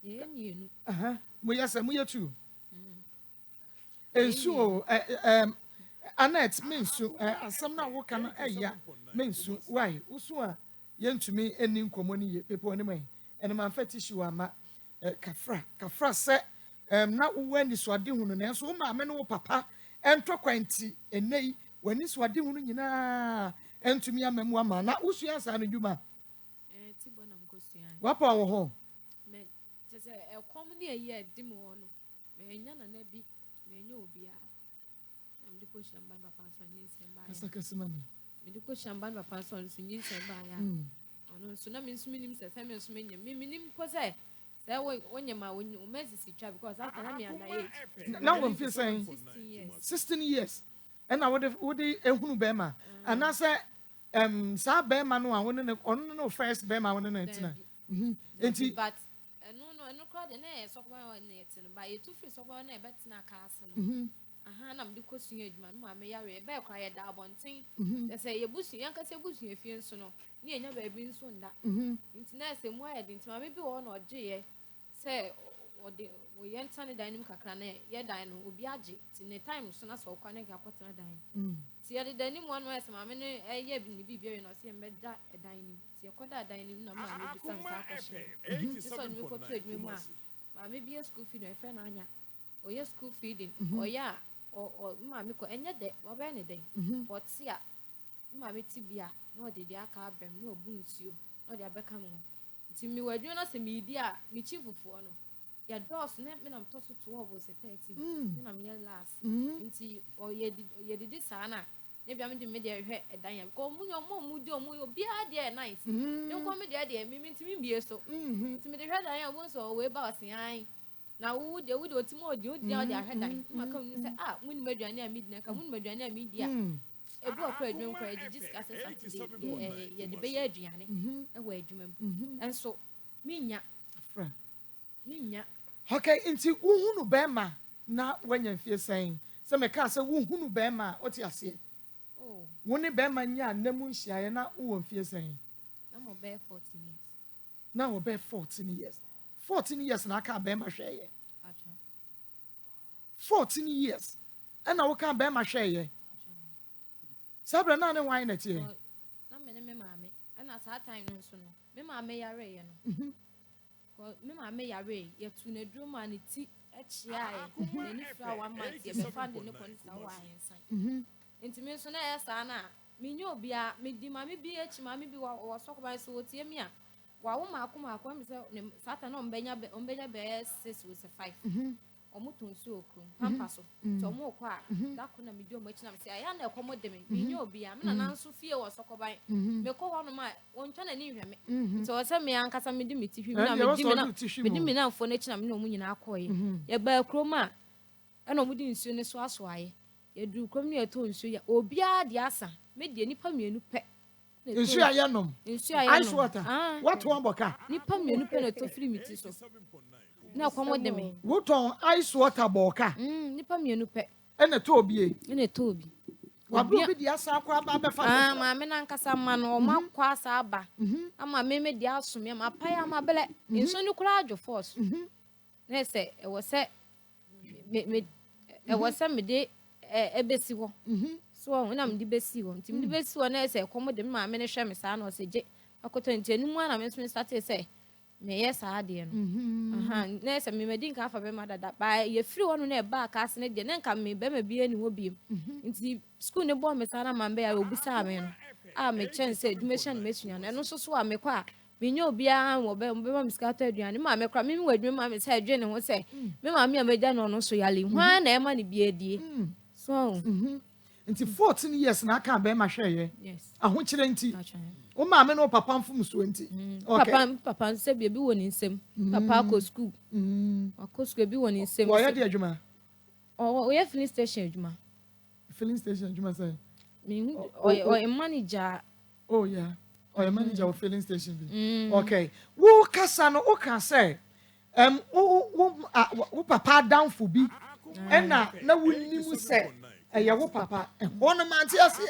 Ye mienu. Moyasa moyetu. Ensu Annette mensu asam na wo kana eya mensu why usu a yentumi eni nkomo ni ye pepo ni man ene man fetish wa ma kafra se na wo ani so ade hunu na enso wo ma me no wo papa ento kwanti enei wani so ade hunu nyina entumi amamu ama na usu ansa no dwuma Ti bona mkosuan wapa wo ho me tese ekom ne eye dim wo no me nya na na bi me nya obia na mde ko shamba papa so nyin semba ya kasa mami mde ko shamba papa so nyin semba ya ono so na me nsu minim se me nsu menyam me minim po se wonye ma wonye o mezi twa because after na me under age now we feel saying 16 years and I would ehunu bema and I say sa bema no a won no first bema won na ntina enti but no crowd na so kwa na etin ba ye tu free so kwa na e betina ka ase no na mde kosun adwuma no ma me yare e be kwa ye da abonten they say ye busu yanka se busu efie nso no ne enya ba bi nso nda nti na se mu aye nti ma me bi wo na oje ye se wo ye ntane dan nim kakra na ye dan no obi age ti ne time so na so kwa na ga kwotena dan ti ye dan nim won ese ma me no ye bi ni bibia no se me da dan nim ti ye koda dan nim na ma me bi san sa kwahye so ni ko to adwuma ma me bi school fee no e fe na anya o ye school feeding o ya o ma me ko enye de wo be ne den but sia ma me ti bia na o de dia aka abem na obu nsuo na o de abeka mo nti mi wadwo na se mi di a mi chifufuo no ya dos na me na mto so 12 o se 13 me na me last nti o ye di sa na ne bia me de me de hwe edan ya ko mu di omu yo bia de nice ne ko me de mi nti mi bie so nti me de hwe dan ya wo so we ba osian na wo de otimo odi ahwedan maka mu se mu ni maduane a mi di na ka mu ni maduane a mi di a ebi okra adwum kwa ejiji skase Saturday ye de be ye aduane e wa adwumam enso minya fra minya okay nti wuhunu bema na wanya mfie sen se me ka se wuhunu bema oti ase woni bema nya namu nhia na wo mfie sen na mo be 14 years na wo be 14 years 14 years na aka bema hweye 14 years and I can bear my share. Sabra na ne wine at ye. Na me mame. And as that time no so no. Me mame yare ye no. Ko me mame yare ye tu ne drum and ti echia ye. Na ni fra 1 month ye be fan de ne kon sa wa yensan. Enti me so na ye sa na me nyo bia me di mame bi echi mame bi wo sokoba so wotie mi a. Wa wo maako me se Satan no mbenya be 6 or 5. Omutonsu okrum pampa so to mo kwa da ko na medio machi na me say aya na ekomo de me nya obi a me na nanso fie wo sokoban me ko ho no ma woncha na ni hwe me so se me ankasa me di me ti hwe na me di me na mfo na chi na me na omu nyina akoye ye ba krom a na omu di nsuo ne so aso aye ye du krom ne to nsuo ya obi a de asa me di nipa mienu pe nsuo ayanom ice water what one boka nipa mienu pe na to firi mi ti so na komo de me woton ice water boka nipa mienu pe ene to obie ene to obi wabro bi dia sa akwa ba be fa ma me na nkasa ma no o makwa sa aba ama me dia asome ma pai ama bele nso ni kura adwo force na se e wo se me e wo se me de ebesi ho so na me de besi ho nti me de besi ho na se komo de me ma me ne hwe me sa na o se je akoto nti animu na me so start se me yes ade no na se me medin ka afa be ma dada ba ye free wono na e ba ka ase ne de na nka me be ma bi ani ho biem nti school ne bo me sana ma be ya obusa me no me chance education me sunya no eno so so a me kwa me nya obi a wo be ma me skata aduane ma me kwa me wadwuma ma me sa adwene ho se me ma me amagya no no so yale hwa na e ma ne bi adie so nti 14 years na aka be ma hweye yes aho kire nti o ma me no papa mfum so nti okay papa se bi woni nsem papa ko school ko school bi woni nsem wo ya de adwuma o ye filling station adwuma say o manager oh yeah o manager of filling station bi okay wo kasa no o kan say wo papa down for bi ena na wonimu say eya wo papa wono manti ase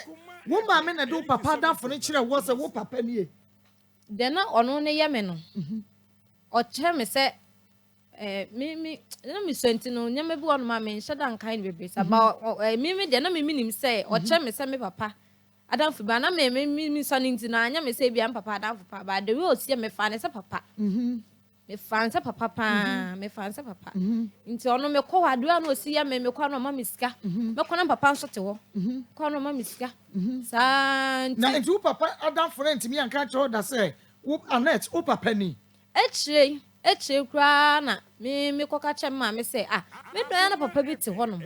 wo ma me na do papa da fo ne kire wo se wo papa nie de na ono ne ye me no o kire me se me na me senti no nya me bi won ma me nhyɛ da nkan bebe sa ba me de na me minim say o che me say me papa adamfo ba na me so ne nti na nya me say bia papa adamfo pa ba de we o sie me fa ne say papa me fa ne say papa pa me fa ne say papa nti ono me kɔ wado na o si ya me kɔ no ma me sika me kɔ na papa nso te hɔ kɔ no ma me sika sa nti na nti papa adamfo ne ntimi anka cho da say wo Annette wo papa ni Eche kura na me koka che ma me say me do na papa bi te ho no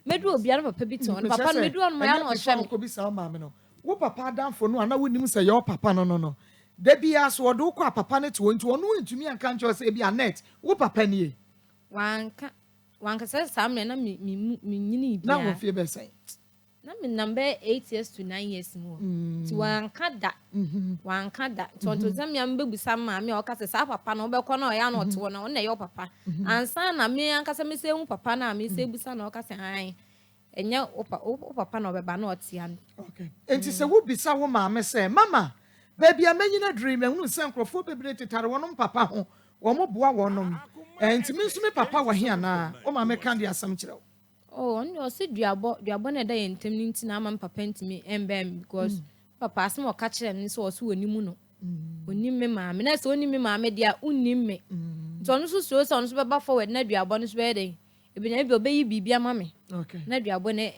me do obi na papa bi te ho no papa no me do no ya no hwe me ko bi sa ma me no wo papa adamfo no ana wonim say your papa no da bia so do ko papa ne te wo nti ono ntumi anka ncho say bi Annette wo papa ni e wanka say sam na me nyini bia na wo fie be say na me number 8 years to 9 years mo ti wanka da tonto zamia mbebusa ma me o ka se sa papa no obekọ na o ya na oto na o na your papa ansa na me anka se me se hu papa na me se busa na o ka se han enya o papa na obeba na otia okay enti se wo bisa wo ma me se mama baby amenyina dream ehunu se nkrofo bebre tetare wonom papa ho wo mo boa wonom enti me nso me papa wo he ana o ma me kan dia asam kire oh and you see duabo na da yentem ni ntina am papa ntimi embem because papa asem o ka kire me so so onimu no onim ma me na so onim ma me dia unim me so no so so so beba forward na duabo no so be dey ebinya bi obeyi bibia ma me okay na duabo na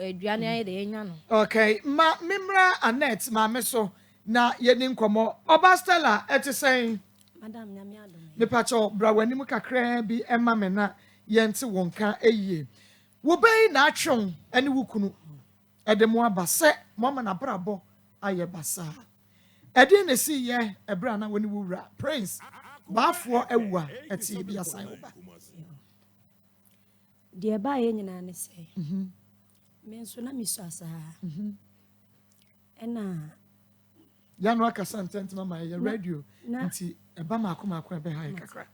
aduane aye dey nya no okay ma memra Annette ma me so na ye ni nkomo oba Stella etisen madam nyame adom me pacho bra wani mu kakra bi ema me na ye nte wonka eyie wo bei na atwon ene wukunu ede mo abase mo ma na brabo aye basa ede ne si ye ebra na woni wura prince baafo ewua eti bi asan oba de ba ye nyina ne se me nso na mi so asa ena ya no aka santent mama ye radio nti eba ma akoma ebe ha kakra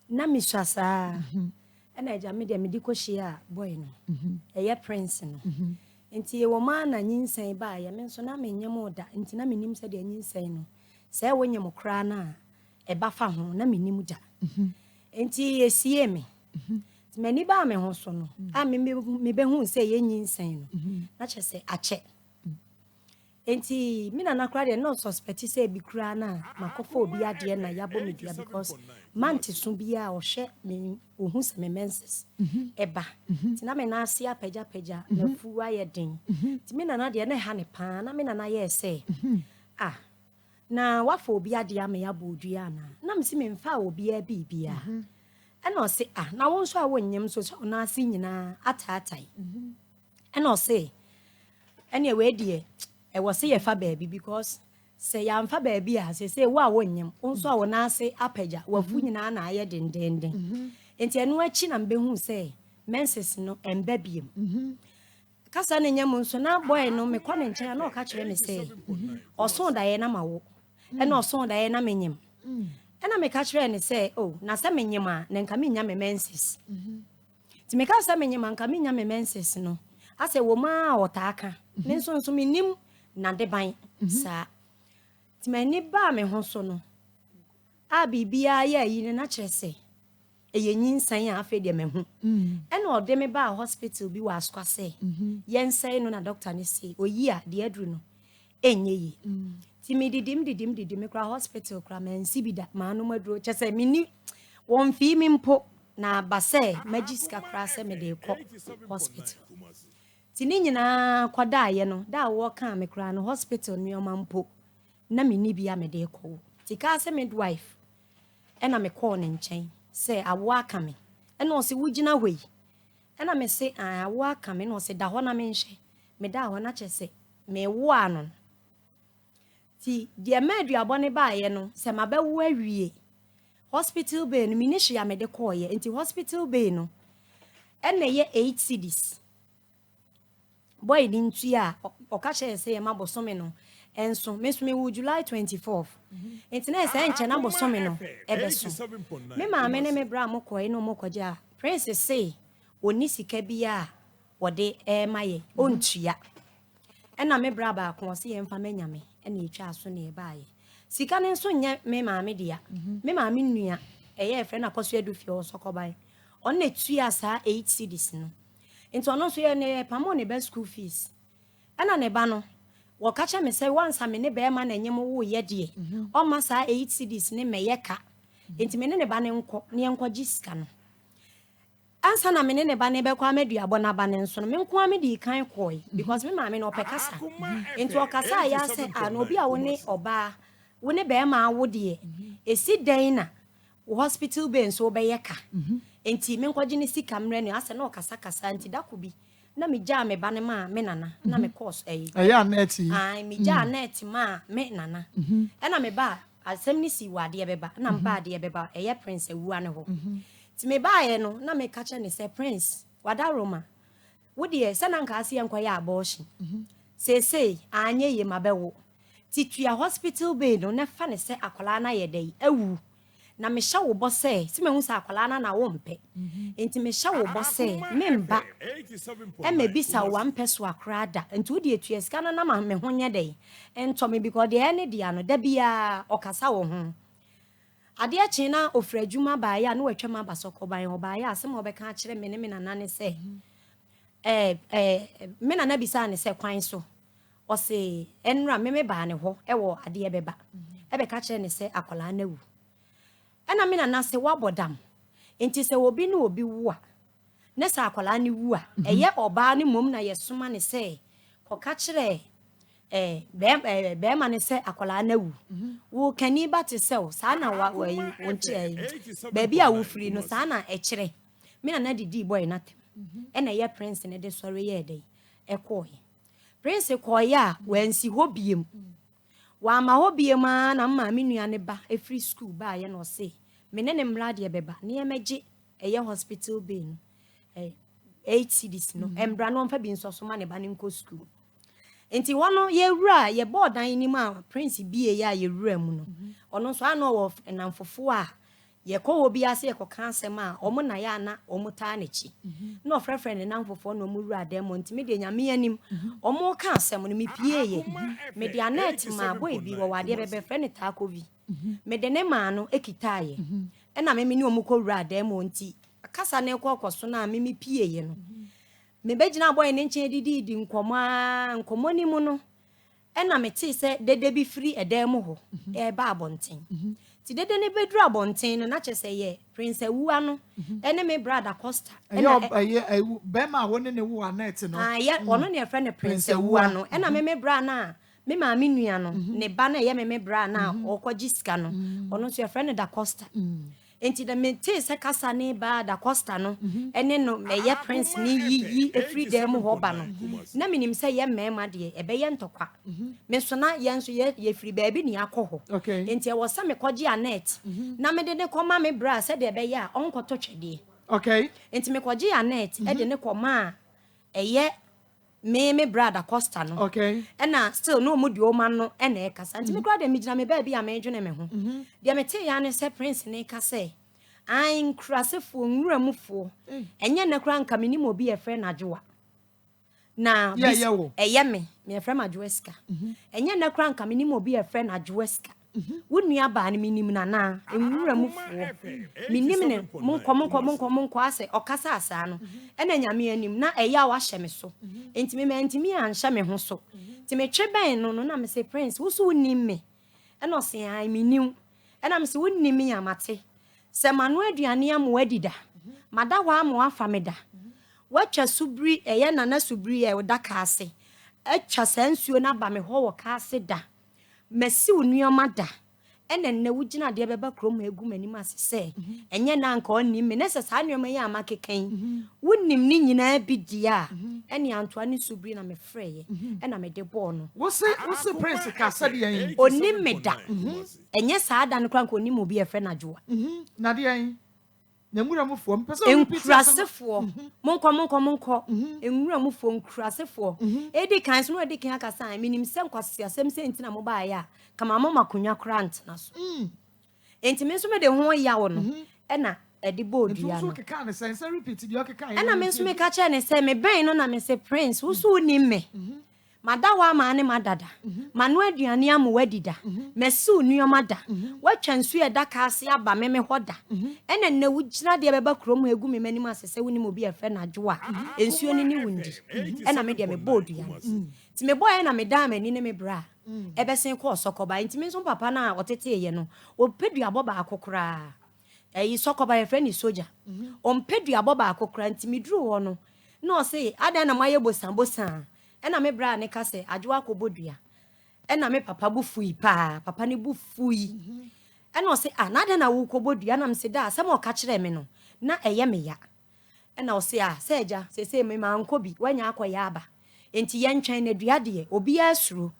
na mi so asa ena eja me de me dikohia boy no eye prince no nti wo ma na nyinsan ba ya me nso na menyem oda nti na menim se de nyinsan no se wonyem kra na eba fa ho na menim da nti esie me ti mani ba me ho so no a me be hu se ye nyinsan no na che se ache enti mi na nakra de no suspect se bi kra na makofo obi ade na yabo me dia because manti so bia o hye me ohun se me menses eba ti na me na ase apagya na fu aye den ti mi na de na ha ne pa na mi na ye se na wafo obi ade ame yabo odua na me si me mfa obi a bibia ena o se na won so a wonyem so na ase nyina ataatai ena o se ene we die e was say fa baby because say ya mfa baby a say wo a wonyem nso a wona ase apagya wafu nyina na aye dendenden enti enu achi na mbehu say menses no emba biem kasa ne nyam nso na boy no me kɔ ne nkyɛn na ɔka kyerɛ me say ɔso da ye na mawo ɛna ɔso da ye na menyem ɛna me ka kyerɛ ne say oh na sɛ menyem a na nka menya me menses ti me ka sɛ menyem a nka menya me menses no ase wo ma ɔtaaka ne nso menim na de ban sa ti mani ba me ho so no a bibia ya yi ne na kyerɛ eye nyinsan a afa de me ho ena ode me ba hospital bi wa askwase yensan no na doctor ne say oyi a de adru no enye yi ti me didim me kra hospital kra man sibida ma no maduro kyerɛ mini won fi mi mpo na base magiska kra se me de kɔ hospital ti ni nyina kwada ye no da wo kan me kra no hospital ni o mampo na me ni bia me de kɔ ti ka se midwife ena me kɔ ne nkyɛn se awo aka me ena o se wugina hwei ena me se awo aka me na o se da hɔ na me nhye me da hɔ na kyɛ se me wo ano ti de meduabo ne ba ye no se mabewo awie hospital bay no me ni hye ya me de kɔ ye nti hospital bay no ena ye 8 cedis boy din tua o ka che se ma bosome no enso me wu July 24th enti na se enche na bosome no ebeso me ma me ne me bra mo koi no mo koja princess say oni sika bia wode maye ontua ena me bra ba ko se ye mfa manya me ena etwa aso na e baaye sika ne nso nye me ma me dia me ma me nua eye friend apostle edu fi o sokoban on na tua sa 8 cedis no into ono so ye ne pamo ne be school fees ana ne ba no wo ka cha me say once me ne be ma na nyem wo ye de o ma sa 8 cedis ne me ye ka enti me ne ba ne enko gisika no ansa na me ne ba ne be kwa meduabo na ba ne nso no me nko ame di kan koi because me ma me no pekasa enti o kasa ya say na obi a wo ne oba wo ne be ma wo de esi dan na hospital ben so be ye ka enti me nko gine sika mre ne ase na o kasa enti da ko bi na me ja me ba ne ma me nana na me course ya neti ai me ja net ma me nana e na me ba asem ni si wade be ba na mba de be ba eye prince ewua ne ho ti me ba ye no na me ka che ne say prince wada roma wo de se na nka ase enko ya abortion say anye ye mabewo ti tua hospital be no na fa ne se akola na ye dai awu na me hya wo bo se me hu sa akola na wo mpe enti me hya wo bo se me mba e me bisa wo mpe so akra da enti wo de etua sika na ma me ho nye dai ento me because de ene dia no da bia okasa wo ho ade a chi na ofradwuma ba ya na watwa ma basokoban ho ba ya asem obeka a kire me ne me nana ne se me nana bisa ne se kwan so o se enra me ba ne ho e wo ade beba e be ka kire ne se akola na wu ena me nana se wabodam enti se obi na obi wu a ne se akola ne wu a eye oba ne mom na ye soma ne se ko ka kire be ma ne se akola na wu wo kani ba te se o sa na wa yi wonche ba bia wo firi no sa na e kire me nana didi boy na tem ena ye prince ne de sori ye dey e ko ye prince ko ya wansi hobiem wa ma hobiem na mma me nua ne ba e free school ba ye no se me ne mra de beba ne ye meje eye hospital be no 8 cedis no embra no mfa bi nso so ma ne ba ne nko school enti wono ye wura ye boardan ni ma prince bie ya ye wura mu no ono so ano wo namfofo a ye ko obi ase ye ko kansem a omo na ya na omo ta na chi no frefre ne namfofo no mu wura dem enti me de nyame anim omo kansem no me pie ye me de anet ma boy bi wo wade bebe fre ne ta kovi me de ne ma no ekitaye e na me ni omo ko wura dem enti akasa ne ko koso na me pie ye no me begina boy ne nche didi nkomo ni mu no e na me ti se dede bi free edem ho e ba abonten ti dede ne bedru abonten no na chese ye prince ewua no ene me brother Costa e be ma woni ne wu anet no ye ono ne friend ne prince ewua no e na me bra na me ma me nua no ne ba na ye me bra na okogiska no ono so ye friend da Costa enti da me te se kasa ne ba da Costa no ene no me ye prince ni yi efri dem ho ba no na minim se ye mema de e be ye ntokwa me so na ye nso ye free baabi ni akọ ho enti e wo se me koje anet na me de ne koma me bra se de be ye a onkoto twede enti me koje anet e de ne koma e ye me brother Costa no ena still no mu di o ma no ena e kasa enti me kra de me gina me ba bi a me dwene me ho de me te ya ne se prince ne ka se an krasefo nwuramfo enye ne kra nka me ni mo bi e frɛ na dwoa na eye me frɛ ma dwoeska enye ne kra nka me ni mo bi e frɛ na dwoeska wunua ba ne minim na na nwuramfo minim ne monko ase okasa asa no ena nyame anim na eya wa hye me so enti me antimi anhye me ho so ti me twe ben no na me say prince wo so unim me ena o se ai minim ena me se unim me amate se manu aduane am wadida mada wa am afa me da watwa subri eye nana subri e da ka ase atwa sansuo na ba me ho wo ka ase da mesi unuoma da ene nne wugina de beba krom egu manim asese enye na nka onim me nese sa nuoma ya amakekan wunim ni nyina bi dia ene antoane subri na me freye ena me de ball no wo se prince ka sade yan onim me da enye sa da no kra nka onim obi e frɛ na dwoa na de yan nyamuramufoɔ mpɛsɛ enkurasefo monko enwuramufoɔ nkurasefo edi kan so no edi kan aka san minim sɛ nkwase asɛm sɛ ntina mo ba ya kama mama konwa krant na so enti me so me de ho ya wo no ɛna edi board ya no nso keka ne sɛ repeat di okeka ɛna me so me ka kyɛ ne sɛ me bɛn no na me sɛ prince wo so nim me madawa ma ne madada manu aduane am wadida mesu nuoma da watwa nsu e da ka ase aba me hoda ene na wugina de beba krom egu me manim asese woni mo bi efe na dwo a ensuo ni wundi ena me de me bodu ya ti me boy na me da mani ne me bra ebesen ko sokoba nti me so papa na otete ye no opedua boba akokora eyi sokoba ye friend soja ompedua boba akokora nti me duru ho no no say ada na maye bosan ena me bra ne ka se adwo akobodua ena me papa bu fui pa papa ne bu fui ena o se anada na wo kobodua na me se da asem o ka kire me no na eye me ya ena o se se eja se me ma nkobi wanya akoya aba enti ye ntwen na dua de obi asuro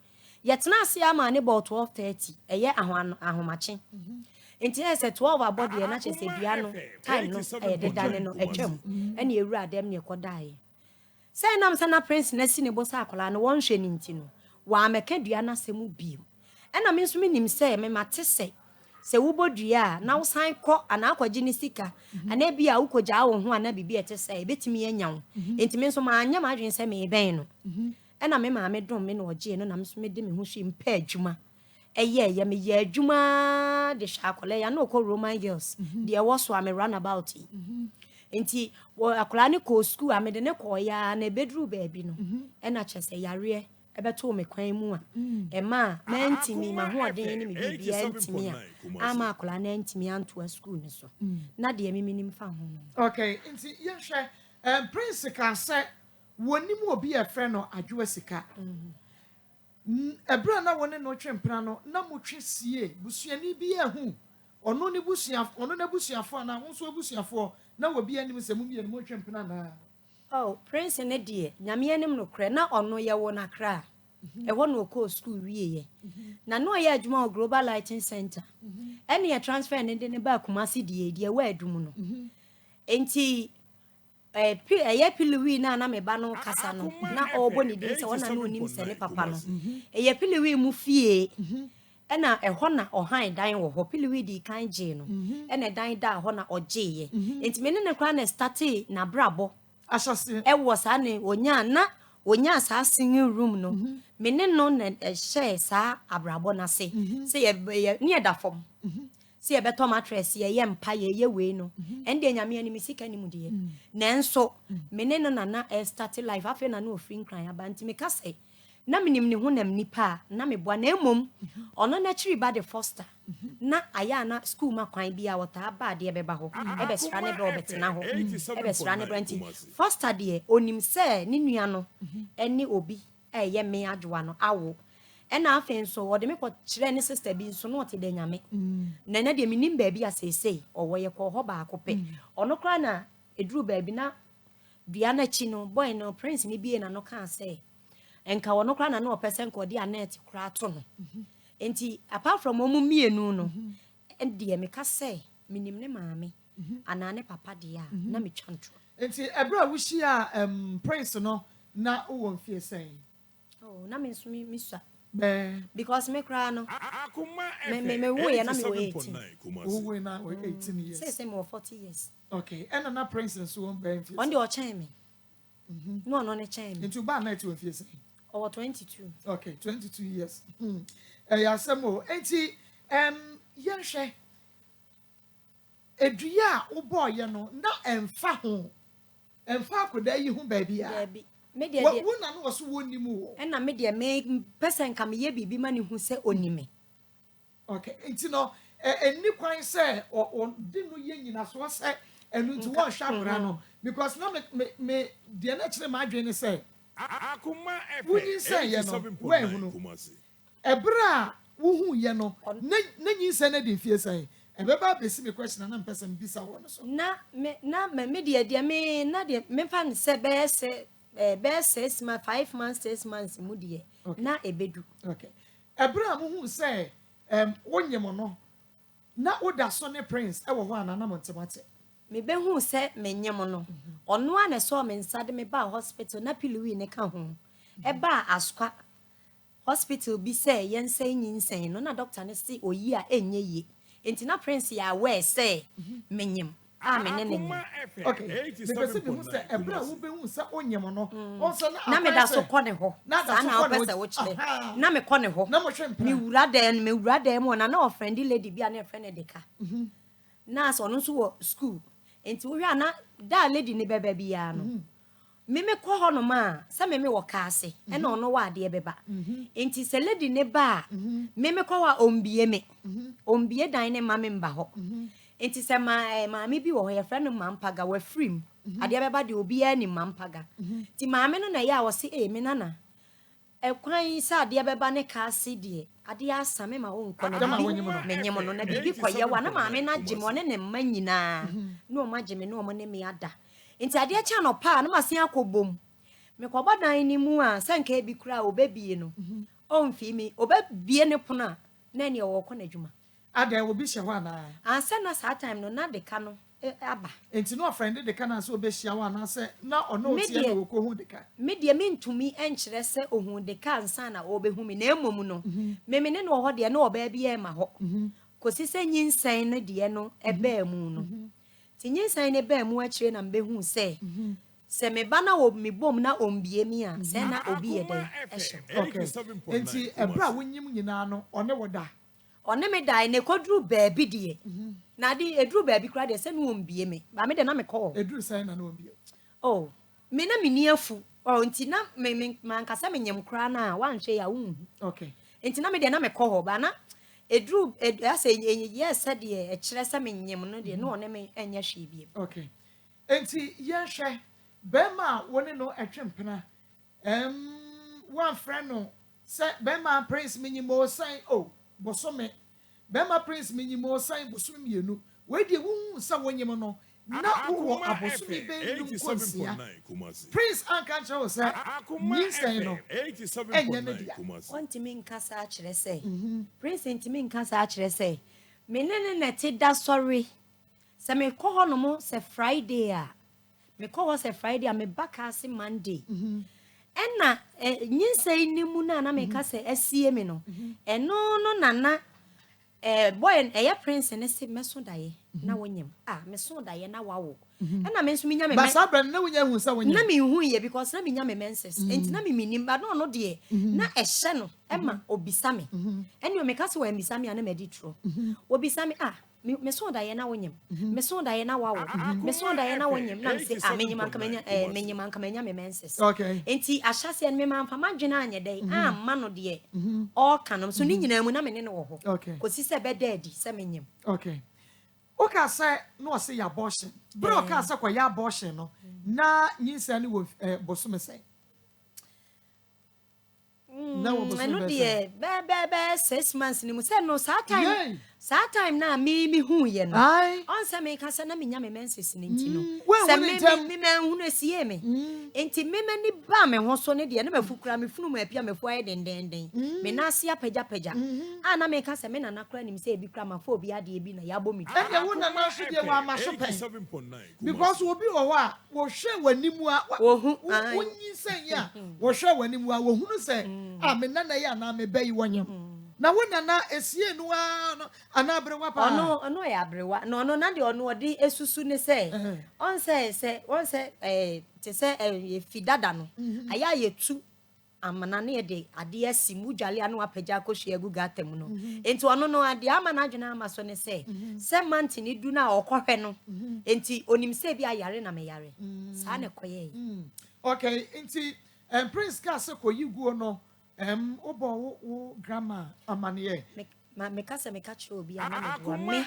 yetena ase ama ne bo 12:30 eye ahomache enti ese 12 abode na che se dua no time no de dane no etwem ena ewura dem ne kodaaye say nam sana prince na si ne bosa akola no won hwe ni nti no wa meka dua na semu bio ena me nso me nim say me mate say se wo bodua na wo san kɔ ana akɔgye ne sika ana bia wo kɔgya wo ho ana bibi ete say betimi anya wo enti me nso ma anya ma adwen say me ben no ena me ma me dom me na ɔgye no na me nso me de me ho hwe mpa adwuma eye me ye adwuma de hwa akola ya na okɔ Roman girls de ɛwɔ so am run about enti wo akola ne ko school amede ne ko ya na bedru baabi no ena kyese yare ebeto me kwan mu a ema na ntimi ma ho oden ne me bibia ntimi a ama akola na ntimi anto school ne so na de me minim fa ho okay enti ye hwe prince ka se wonim obi e frɛ no adwo sika ebra na woni no twempra no na motwe sie busuani bi ehu ono ne busuafo na wo so busuafo na wo bi anim se mumie no twempra na oh prince ne de nyame anim no kre na ono ye wo na kra e wo no ko school wieye na no ye adwuma global lighting center ene ye transfer ne de ne ba Kumasi de wa adum no enti ye piliwi na me ba no kasa no na obo ni din se wona na onim se ne papa no ye piliwi mu fie ena eho na ohan dan wo ho piliwi di kan je no ena dan da ho na oje ye enti me ne kra na start na brabo asase wo sa ne onya sa singing room no me ne no na share sa abrabo na se ye ne da fom se ye beto mattress ye mpa ye we no ende nyame ani misika ni mu de nanso me ne no na start life afi na no free nkran aba nti me ka se na minim ne honam nipa na me boa na emom ono na chiri ba de foster na aya na school ma kwan bia wota ba de beba ho ebe sra ne bro betina ho ebe sra ne branti foster de onim se ne nua no eni obi ye me adwoa no awo ena afen so wode me ko kire ne sister bi so no wote de nyame na na de minim ba bia sesei owo ye ko ho ba akope ono kra na eduru ba bi na dua na chi no boy no prince ni bie na no kan say enka wono kra na no person ko di anet kra to no enti apart from omu mienu no endie me ka say minim ne maame ana ne papa dia na me twantro enti ebra wuhia prince no na wo mfie say oh na me nso mi swa because me kra no Akoma me wo ye na me wo 18 wo na 18 years say me 40 years okay and na prince so won ben on the o chen me no ne chen me into ba na ti mfie say or 22 okay 22 years ya samo enti yenhwe edua wo boy no na emfa akoda yi hu ba bia me de wo na no so wonim wo na me de me person kam ye bibi ma ne hu se onime okay enti no eni kwan se o di no ye nyina so se enu nti wo hwabra no because na me de na kire ma adwen se Akoma wuni se ye no we hu no ebra wo hu ye no na nyi se na de fie se ebeba besi me question na person bisa wo no so na me de me na de me fa ne se be 6 months 5 months 6 months mu de na ebedu okay ebra mo hu se wonyem no na oda so ne prince e wo ho ana na montemate me be hu se menyem no ono a na so me nsade me ba hospital na piliwi ne ka ho e ba askwa hospital bi se yensen nyinsen no na doctor ne se oyi a enye ye enti na prince ya we se menyem a me ne Okay. Because if you say a bra who be who say onyem no. Also na me da so kɔ ne hɔ saa na opese wo kyerɛ na me kɔ ne hɔ na mo hwɛ me wura dan mu na ɔfriend lady bi a na friend de ka na so no so wɔ school enti wo hwɛ na da lady ne bɛba bia no me kɔ hɔ no ma sɛ me wɔ kaase ɛna ɔno wɔ ade bɛba enti sɛ lady ne ba me kɔ wa ombie me ombie dan ne ma me mba hɔ enti sɛ maame bi wɔ hɔ yɛ friend no mampaga wa frim ade bɛba de obi ani mampaga ti maame no na yɛ a wɔ se me nana ekwan sɛ ade bɛba ne kaase de ade asa me ma wo nkɔ na bi menyem no na bibi kɔ yɛ wa na maame na gye mo ne ne mma nyinaa na o ma gye me na o mo ne me ada enti ade acha no pa na ma se akobom me kɔbɔ dan ni mu a sɛ nka bi kura obebie no o mfi mi obebie ne pono a na ne wɔ kɔ na adwuma ada obi hye hɔ ana ansa na saa time no na de ka no aba enti no friend de ka na so obehia hɔ ana sɛ na ɔno tie na wɔ hu de ka me de me ntumi enkyerɛ sɛ ohun de ka ansa na obehu mi na emom no me ne no hɔ de na ɔba bi e ma hɔ kosi sɛ nyinsɛn ne de no ɛbaa mu no ti nyinsɛn ne baa mu akyire na mbehu sɛ sɛ me ba na wo me bom na ombie mi a sɛ na obi yɛ dɛ ɛhyɛ okay enti ɛbra wonyim nyinaa no ɔne wɔ da ɔne me dai ne koduru baabi de na de eduru baabi kura de sɛ no ombie me ba me de na me kɔ eduru sɛn na ombie oh me na me ni afu nti na me mankasa me nyem kura na wanhwɛ ya wo okay nti na me de na me kɔ hɔ ba na eduru asa ye sɛ de ɛkyerɛ sɛ me nyem no de na ɔne me ɛnyɛ hwɛ bi okay enti yɛhwɛ bɛma wone no ɛtwempena one friend no sɛ bɛma prince minyimo sign bosome bɛma prince minyimo sign bosome mienu we de wu sɛ wonyem no na wo abosome be num konsia prince anka kyerɛ wo sɛ nyinsɛn no ɛnyɛ ne dia ontimi nkasa akyerɛ sɛ prince ntimi nkasa akyerɛ sɛ me ne nete da sorry sɛ me kɔ hɔ no mo sɛ friday a me kɔ hɔ sɛ friday a me baka ase monday ɛna nyinsɛn ni mu na me ka sɛ asie me no ɛno no nana boy ɛyɛ prince ne se meso daye na wonyem meso daye na wawo ɛna me nso me nya me ba sabra na wonya hu sɛ wonyem na me hu ye because na me nya me menses enti na me minim ba no de na ɛhyɛ no ɛma obisa me ɛne o me ka sɛ wa mbisa me ana me di tro obisa me meso daye na wonyem meso daye na wawo meso daye na wonyem na me se menyim ankamanya me menses okay enti ahyase me ma mfa madwena anyɛ dɛ amma no de all kanom so ni nyina mu na me ne no wɔ hɔ kosi sɛ bɛda adi sɛ menyim okay oka sɛ no ɔse ya abortion bro oka sɛ kɔ ya abortion no na nyinsa ne wɔ bosome sɛ na wɔ bosome no de bɛ 6 months ni mu sɛ no saa time na me hu ye no on sɛ me ka sɛ na me nya me menses ni nti no sɛ me hu no sie me enti me mani ba me ho so ne de na mafukura me funu mu apia me fu aye dendenden me na ase apagya na me ka sɛ me nana kura nim sɛ ebi kura ma fo obi ade bi na yabo mi ɛna wo nana so de wa ma so pɛn because obi wɔ hɔ a wo hwɛ wanimu a wo nyinsɛn ya wo hwɛ wanimu a wo hunu sɛ me nana ya na me bayi wonyam na wo nana esie no ana abrewa pa ono ya abrewa no na de ono odi esusu ne sɛ on sɛ te sɛ fidada no aya yetu amana ne de ade asi mudwale anu apagya akohwe agu gatam no enti ono no ade amana adwena ama so ne sɛ manti ne du na okɔhwɛ no enti onim sɛ bi ayare na me yare saa ne koye okay enti prince ka sɛ koyi guo no obo wo grandma amane me ka sɛ me ka kyerɛ obi ana me do me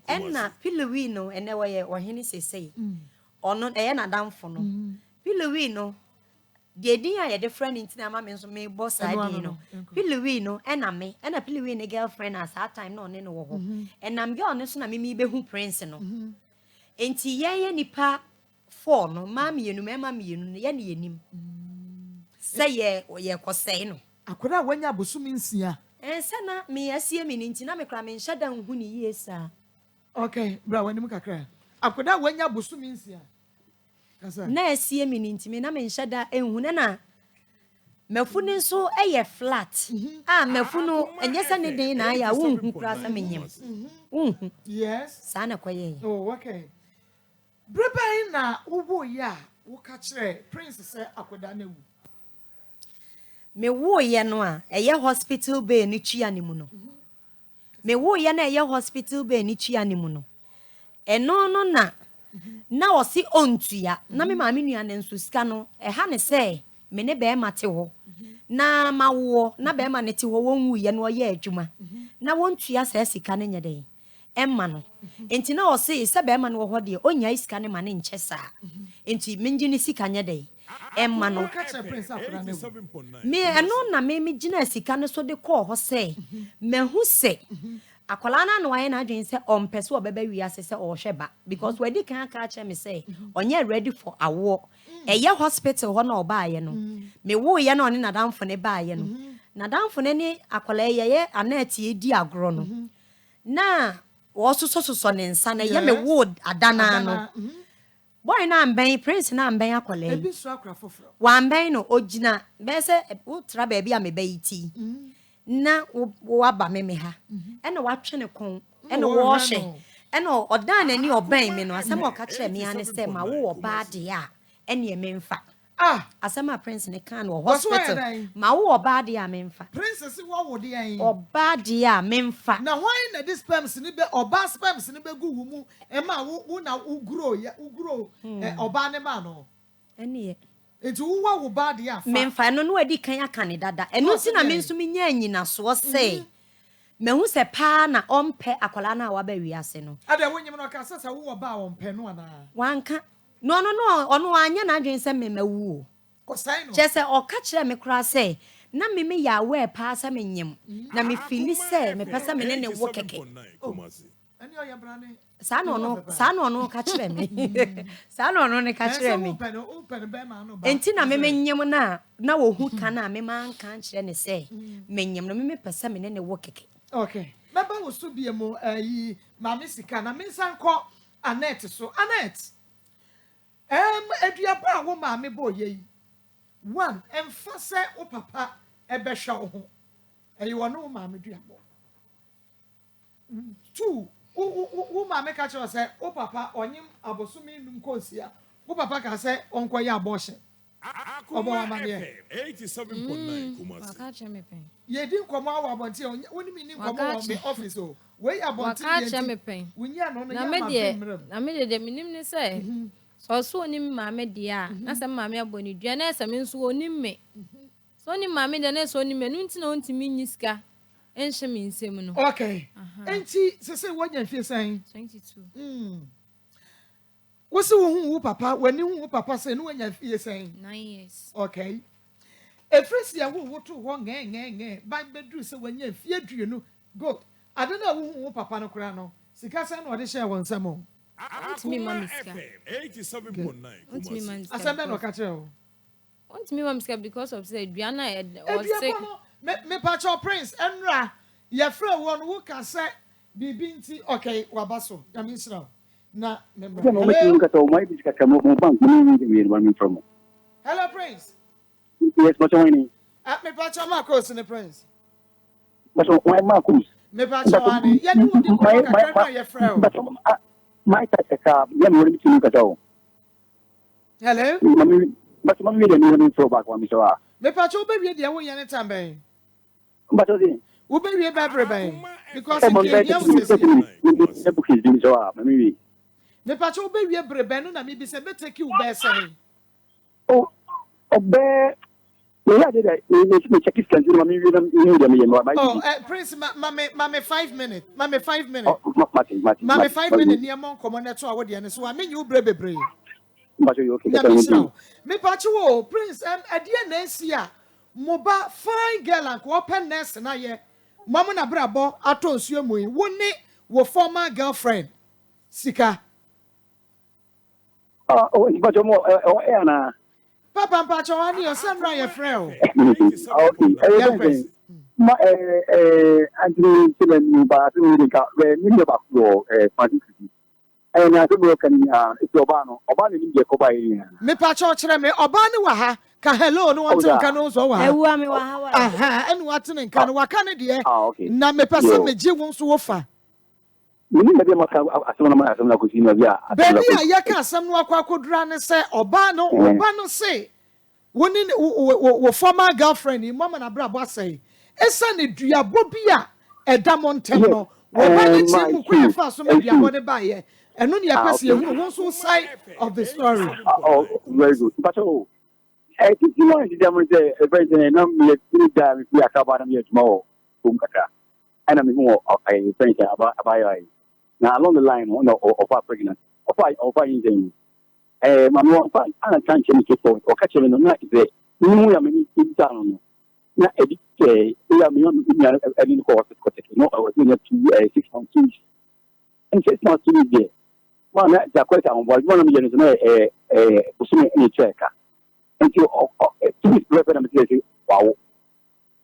ɛna Pilewi no ene wɔyɛ ɔhene sesei ɔno ɛyɛ nadamfo no Pilewi no de din a yɛ de friend ntina ma me nso me bɔ saa din no Pilewi no ɛna Pilewi ne girlfriend at that time no ne no wɔ hɔ ɛnam girl ne so na me behu prince no enti yɛyɛ nipa 4 no ma mienu no yɛ ne yenim sɛ yɛ kɔsɛe no akoda wanya bosumi nsia sɛ na me asie me ni nti na me kra me nhyɛ da nhu ne yie saa okay bra wanim kakra akoda wanya bosumi nsia kasa na asie me ni nti me na me nhyɛ da enhu na mafu ne nso ɛyɛ flat mafu no ɛnyɛ sɛ ne den na ya wo nhu kra sɛ me nyem yes saa na kɔyɛ oh okay Brebe na uwo ya ukachre prince say akoda na wu. Me wo ye no a eye hospital bay ni twa ne mu no. Me wo ye na eye hospital bay ni twa ne mu no. Eno no na osi ontua na me maame nua ne nso sika no ha ne se me ne be ma te ho na mawo na be ma ne te ho wonwu ye no ye adwuma na wontua sa sika ne nyede emma no enti na osi se be ma no ho de onya sika ne ma ne nche sa enti menji ne sika nyede emma no me eno na me gina sika ne so de call ho se mehu se akola na no aye na adwen se ompese obeba wiase se o hweba because we di kan aka che me say onye ready for awo eye hospital ho na oba aye no me wo ye na oni nadamfo ne ba aye no nadamfo ne ni akola ye anati edi agro no na wo soso ne nsa na ye me wo adana no boy na amben prince na amben akola ebi so akra foforo wa amben no ogina be se utra ba bia me bayiti na wo aba me ha ena watwe ne kon ena wo hye ena odan nani oban me no asem o ka kire me ane se ma wo oba de a ene me mfa asem a prince ne kan wo hospital ma wo oba de a me mfa princess wo de an oba de a me mfa na why na this sperms ni be oba sperms ni be gu wu mu e ma wo na ugro oba ne ma no ene enti wo ba de afa me mfa no no adi kan aka ne dada eno si na me nso me nya anyina so se me hu se pa na ompe akola na wa ba wiase no ada wonyem no ka sasa wo ba ompe no ana wanka no ono anya na adwen se me mawu ko sai no je se o ka kire me kura se na me ya we pa sa me nyem na me fili se me pesa me ne wo keke ani o ya brane sa no no ka kire me sa no ne ka kire me enti na me nyem na wo hu ka na me man kan kire ne se me nyem no me pesa me ne wo keke okay baba wo so bie mo yi mama sika na me nsanko anet so anet eduaba wo mama boye yi one emfa se wo papa ebehwa wo ho wo no mama duabo two wo mama ka che say wo papa onyim abosumi num konsia wo papa ka say onkoye abortion Akoma FM 87.9 Kumasi. Wakache mepen. Ye di nkomo awo abonti woni mi ni nkomo wo me office o. We abonti ye. Wakache mepen. Wunya no ya na me de minim ni say. So onim maame de a na se maame aboni dua na se me nso onim me. So onim maame de na so onim me nti na ontimi nyiska. Enhye me nsem no. Okay. Enti se wonya fie san 22. What's wo papa when you papa say no anya fie saying 9 years. Okay. Efresi ya wo to ho nge ba bedru say wanya fie due no good. I don't know wo papa no kura no. Sika say no de share won samo. Akoma FM 87.9 Kumasi. Asembe no ka kire o. Want me mamiska because of say duana or sick. Me pacho prince enra ye frɛ wo no wo ka say bibinti okay wabaso. Ya mi sra. Na member. Hello Prince. Yes, what's your name? Me pacho Marcos in the Prince. What's my Marcus? Me pacho ani. Ya ni wo di ko ka ye frɛ o. But my tata ya mo ni tinu kato. Hello? But mami de ni throw back one so ah. Me pacho be wie de wo ye ne tamben. But odi. Wo be wie ba breben because I'm you going to book his name so ah, mami. Me pacho wo be wie breben no na me bi se be take you be say. Oh, obe we had it. We check his country. Mami we Oh, Prince, mame 5 minutes. Mame 5 minutes. Oh, Mame 5 minutes near mon common to our dear. So I mean you brebe. But you okay? Me pacho Prince a dear Nancy. Moba fine girl and open nest na ye. Mama na brabo ato nsuo mu yi. Wo ne wo former girlfriend. Sika. Oh, but more na. Papa pacho ani o sendra your friend. Okay. Ma Andrew Silen ba tu ka we ni ba ko party. Na so mo kan it's Obano ni je ko ba yi. Me pacho kire me oba ne wa ha. Ka hello no want to kan so wa. Ewa me wa ha wa. Aha, enu wat ne kan wa kan de. Okay. Na me pese me je won so wo fa. Mini na be maka asem na kusi na bia. Baby ayaka asem no akwadura ne se oba no say woni wo former girlfriend mama na bra bo say esa ne duabo bia eda montem no wo ba ne ti mu kwa fa so me duabo ne ba ye eno ne yapese ehunu won so side of the story. Oh, very good. But oh, I think you want to demonstrate a very no me da we akaba na me tomorrow kaka. And I'm more of a friend about now along the line of our pregnant of our injury. My mom, I can't change it for or catch him in the night. You are many things down. Now, we are in course. No, I was in a 6 months. And 6 months to be there. One, that's quite on one of the pursuing any checker. Until 2 weeks later, I'm saying, wow.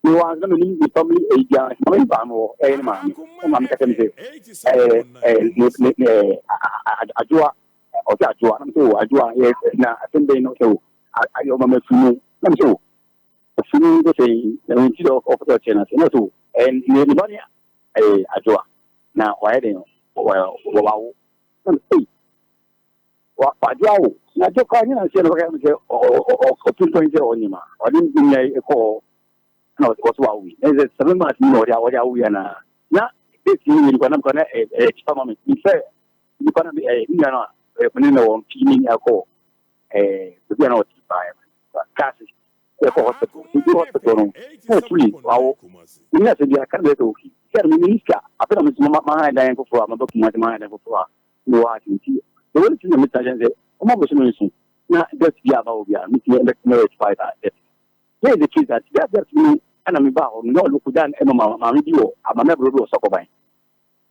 You are going to leave the family a young man or a man. I'm going to say, Ajua, yes, now I think they know so. I remember Fumu, I'm so. Fumu the same, the winter of the channels, and anybody, Ajua. Now, why they know? Well, what Ajua? Now, you can't say, or 2.0 on him. I didn't give a call. No, it was what we. There's 7 months more. We are now. Now, this year, you're going to experiment. In fact, you're going to be a when on cleaning alcohol, we are not cases for hospital. Hospital, free. Wow, we have to be a candidate. Tell me, Minister, I put on my dying for my document, my dying for no, I can see. The only thing I'm saying is, I'm not going to now, that's the about we are making a marriage fight. Here's the key that's me, and I'm about no look down and my video. I'm never going to suffer by.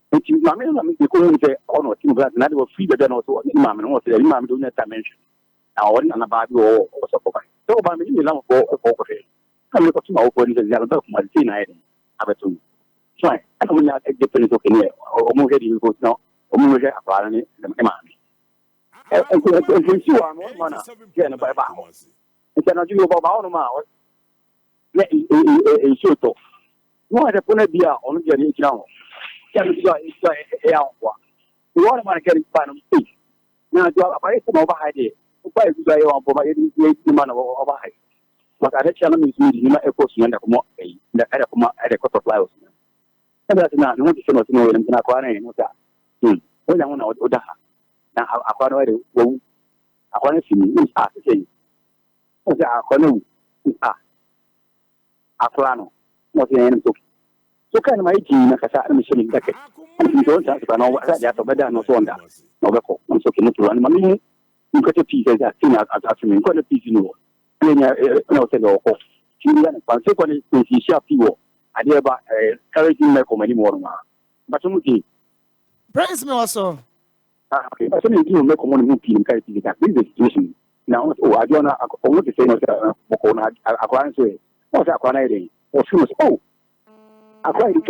Which is my man, the Korean say, oh no, not will feed the general to Imam and also the Imam doing that dimension. Now, one and about you or so. So, by me, you know, for a poker. I'm looking to my open the other of my scene. I have a two. Try. I don't know a difference of here or more getting you go now, or more get a part in it. And you are one man, by bow. And cannot do about our mouth. Let a shoot off. No, I put a beer on the now. One of my getting final speech. Now, I come over idea. Why do I want to provide the man over high? But I tell them, you know, a person in the Akoma at a couple of flowers. And that's not no to know in Aquana and that. When I want to order. Now, I want to see me. Ask the same. What's that? Aquano. What's the end of so kind of my team, like I said, I'm showing back. And you don't have to know what that's about, no wonder. No, I'm so keen to run. Mammy, you got a piece of that thing after me, got a piece in you. And then I said, oh, she didn't consequently see sharp people. I did about carrying my comedy more. But something. Praise me also. Okay, but something you make a money moving carry that this situation. Now, I don't know what to say, Aquana's way. What's Aquana? Or she was, oh. I quite in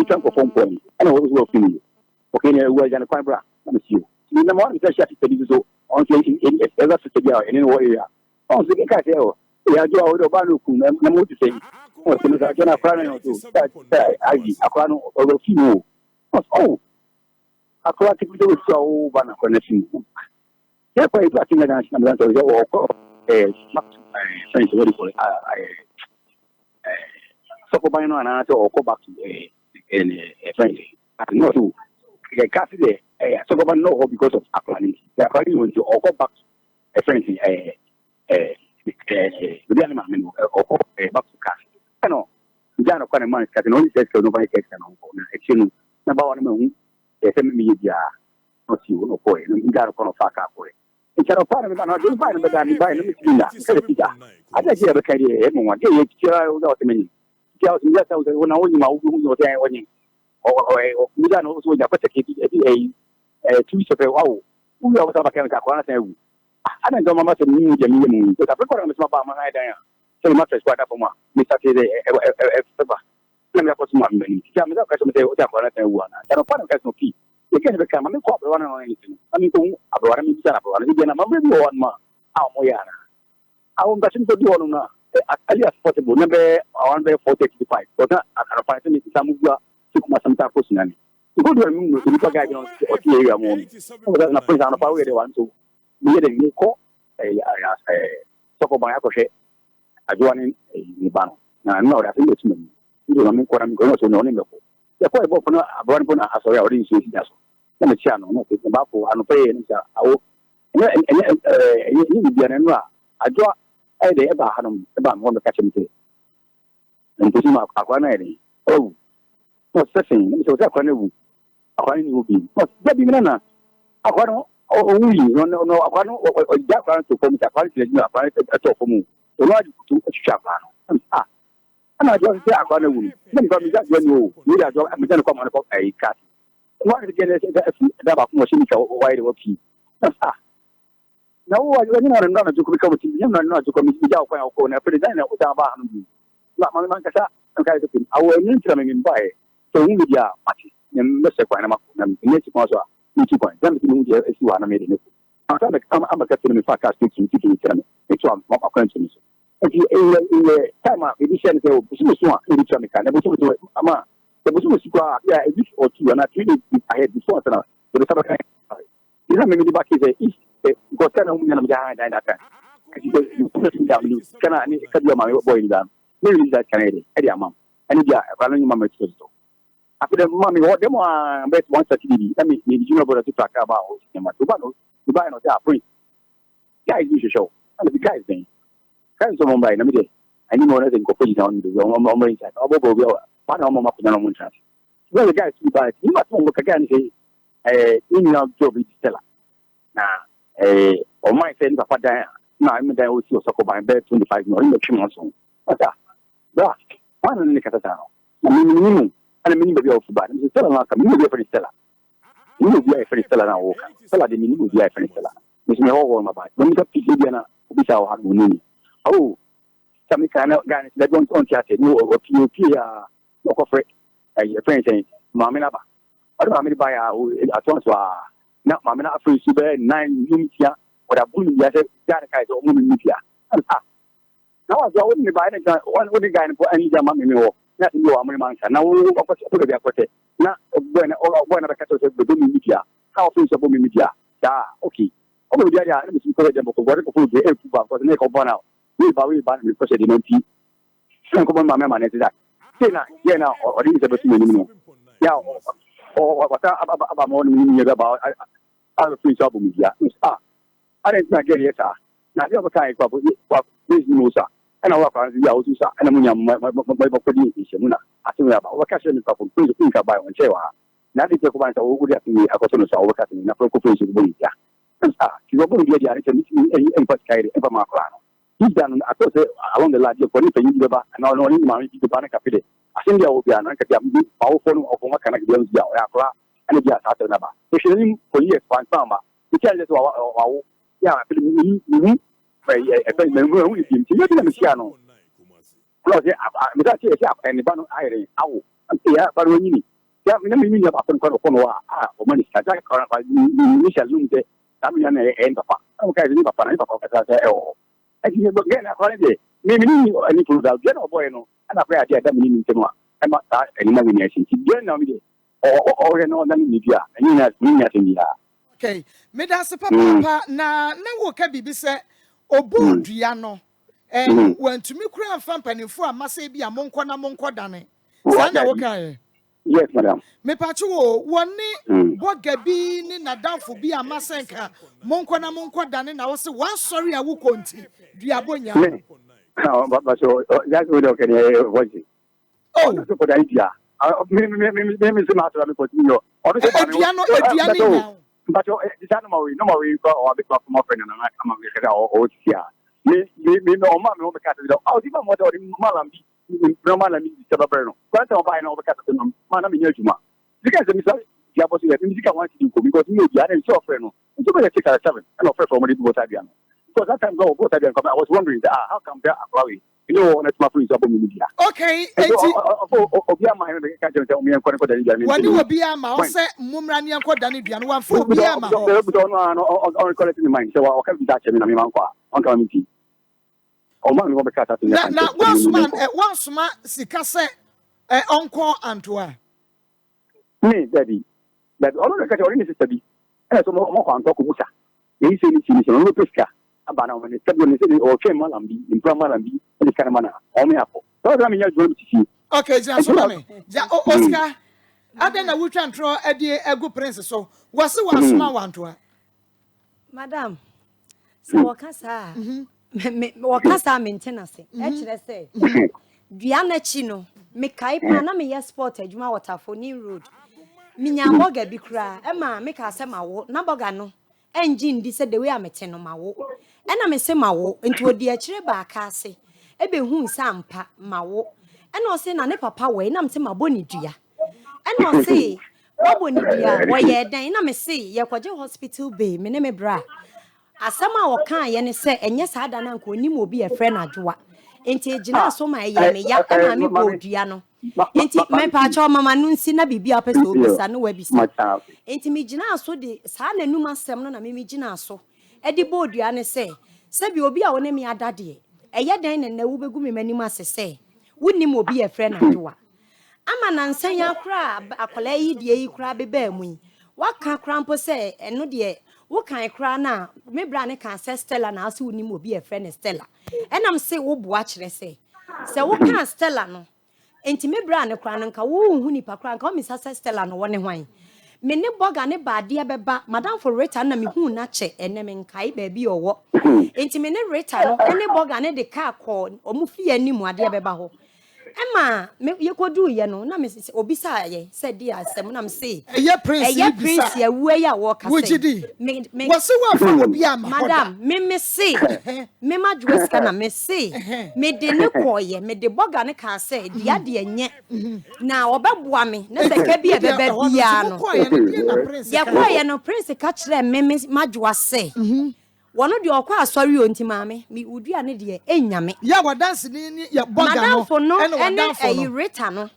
terms of phone point. I know what was working. Okay, we're going to find bra. Let me see you. In the morning, I shall be so on taking in ever to together in any area. Oh, the guy, we are doing the Balu, no more to say. Oh, I can have planning to I Aquano or Fimo. Oh, aquatic do so one connection. Therefore, it's like a national rental or French, what do you call it? So, by no answer or go back to a friend. I know to get Cassidy, so no because of Aquanin. They are going to go back to a friend, the animal or back to Cassidy. I know, Jan of Quanaman can only say so nobody takes an uncle. Exchange number 1 million, a semi-media, not you, no boy, and got upon a fuck up way. Instead of part of it, I'm not doing fine, but I'm buying it. I just have a career, everyone, get it, without the many. When I was there, or we don't know what a 2 of a wow. We always have a chemical. I don't know much of me, but I've recorded my idea. So much as quite up on Mr. Let me put some money. Tell me that question. They will one. I don't find a key. You can't become a corporate one or anything. I mean, I'm a one man. How Moyana. I won't get into do on alias possible number 1 by 465. But I find some move to my some personally. Go to a guy on the area more. Na prince and power they want to be the new call so for my crochet. I do one in Nibano. Now I know that it's me. You don't know what I'm going to know. The point of a brand on a sorry already says yes. Let me channel, no, it's about and pay and I will. I draw a day about Hanum about one of the catching tea. And to see my Aquanari. Oh, what's the thing? So that's when it will be. What's that? Aquano, oh, no, Aquano, or Jack to come to a party, a talk for me. So large to a chap. Ah, and I don't say Aquano. Then got me that when you are going to come on a cat. Why did you get that machine wide open? Ah. No, I don't know to become not to commit without when I put it down without Bahan. My Mancasa, I will incoming in by. So, India, and Mr. Quanama, and Native Mosa, which point, then India is one made in it. I'm a Catholic Fakas speaking to them. It's one of conscience. If you in the time of edition, there was in the Chamica, there was Ama. There was a week or two, and I treated I had before the summer. You know, maybe the back is a east. Got 10 million behind that. You cannot cut your boy down. Maybe that Canadian. Eddie, mum. And yeah, running mamma to the store. After the mommy, what them are best once a TV. I mean, you know what to talk about. You buy no that free. Guys, you should show. And the guy's name. Can't someone buy another day. And you know nothing go put it on the moment. I'll go one of them up in one chance. Well, the guys you buy, you must look again and say, in your job is Stella. Now, on my friend, Papa Diana. Now I'm there with you, so by bed 25 million. What's that? But one in the Catano. I mean, and a minimum of the bottom. It's still like a minimum for Stella. You will be a free Stella now. Stella, the minimum will be a free Stella. Miss me all on my bike. When you got Pigiana, which I have money. Oh, some kind of guys that don't want to no or POP, no corporate, a friend saying, Mamma. I don't have any buyer at once. Not Mamma free super 9 units here, or a bully as a guy or woman media. Now I wouldn't buy one with the guy for any mammy or not you are my man. Now, of course, put it up. Now, when all one of the cattle said the women media, how things are women media. Yeah, okay. Oh, yeah, let me encourage them for whatever food they have for the neck of one out. We buy the president in tea. Some of my man is that. Yeah, now, or these are the two. Yeah, or what about morning about other free job media. I didn't get it. Now, the other kind of business. And our parents, we also saw and my body is Yamuna. I think about what can you think about when Chewa. Now they talk about what would have to be a question of our cutting in a proclamation. She's going to get any empathy ever Macrano. He's done a process along the line of Ponipa and not only money to Banacapide. I think there will be an uncle powerful of what can I do and a gas after Naba. They should aim for years for Samba. We tell us our yeah, I remember with him. You know, Michiano. Because I'm not here and the Bano Iron. Oh, yeah, but when you mean about some kind of Ponoa, or money, I Michel Lumde, Damian and Papa. Okay, Papa, oh. And you again, a holiday. Maybe any food out, general bueno, and I pray I get them in Timor. I'm not that any nomination. Again, nominate. Or no media, and you have me at India. Okay, Medasa Papa, na woka bibi se obu dua no wantumi kura amfa mpanimfo a masa bi a monko na monko dane sa na woka ye. Yes, madam. Me pacho wo woni boga bi ni nadamfo bi a masa nka monko na monko dane na wo se wan sorry a wo konti dua bonya. No, but so that's what okay was it. Oh, so for the idea. Me se ma to me continue. Dua no ni na. But it's animal, no more or big of my friend and I'm a here. Me, no, mamma, cat. I'll give my mother in Malambi, no Malambi, Sababerno. But I'll buy an over cat of them, Manam in Yajuma. Because the Mr. Jabos, the music I want to do because you know, and so friend. And so 6 or 7, and offer from what it was Abian. Because that time go, I was wondering, how come there are you know, that's my free job in media. Okay, when you will be a mouse, Mumrani and Kodani, and one for Biama. Or collecting the mind, so I'll come to that in Amanqua on committee. Oh, man, over cat. Now, once man, Sikase, Uncle Antoine. Me, daddy. That all the category is study. And so more on talk of He said, no pesca. About when it's or came Malambi, in Pramalambi, and the Caramana, or me apple. So I mean, you're to see. Okay, Jasmine. Oscar. I don't know which one throw a good princess. So, what's the one small one to her? Madam, so wakasa wakasa maintenance e say Diana Chino me kai pa na me yes sport adwuma Waterfoni road minya boga bi kura e ma me ka se mawo na boga no engine di se the way amete no mawo e na me se mawo nti odi a kire ba aka ase e be hu sampa mawo e na o se na ne papa we na me se maboni dua e na o se waboni dua wo ye dan na me se ye kwaje hospital bay me ne me bra asama wo kan ye ne se enye saada na nko nim obi e friend adwoa enti ejina so ma ye me ya e ma me bodua no enti me pa cha mama no nsi na bibia pese obi sa no wa bisa enti me gina so de saa na num asem no na me gina so e di bodua ne se bi obi a wo ne me adade eye dan na wu begu me manim asese wonim obi e friend adwoa ama na nsan ya kra akola yi de yi kra beba mu waka krampo se eno de wo kan kra na me bra ne kan se Stella na ase wonim obi e friend Stella enam se wo boa kire se wo kan Stella no enti me bra ne kra no nka wo hu nipa kra nka o mi sa Stella no wone hwan me ne boga ne baade beba madam for Rita na me hu na che ene me nkai ba bi owo enti me ne Rita no ene boga ne de ka ko o mu fie ani mu ade beba ho Emma, you could do, you know, Namis Obisa, said dear, Sam, I'm say, a prince, where you walk, would you do? What's so well from Madame, me say, me my dress can I say, me de no coy, me de bogana can say, the idea yet. Now, about Wami, never can be a baby, ya quiet no prince catch them, me Majua say. One of your qua sorry on Timame, me would be an idiot, enyame. Ya wa dance ni ya boga for no and a retano.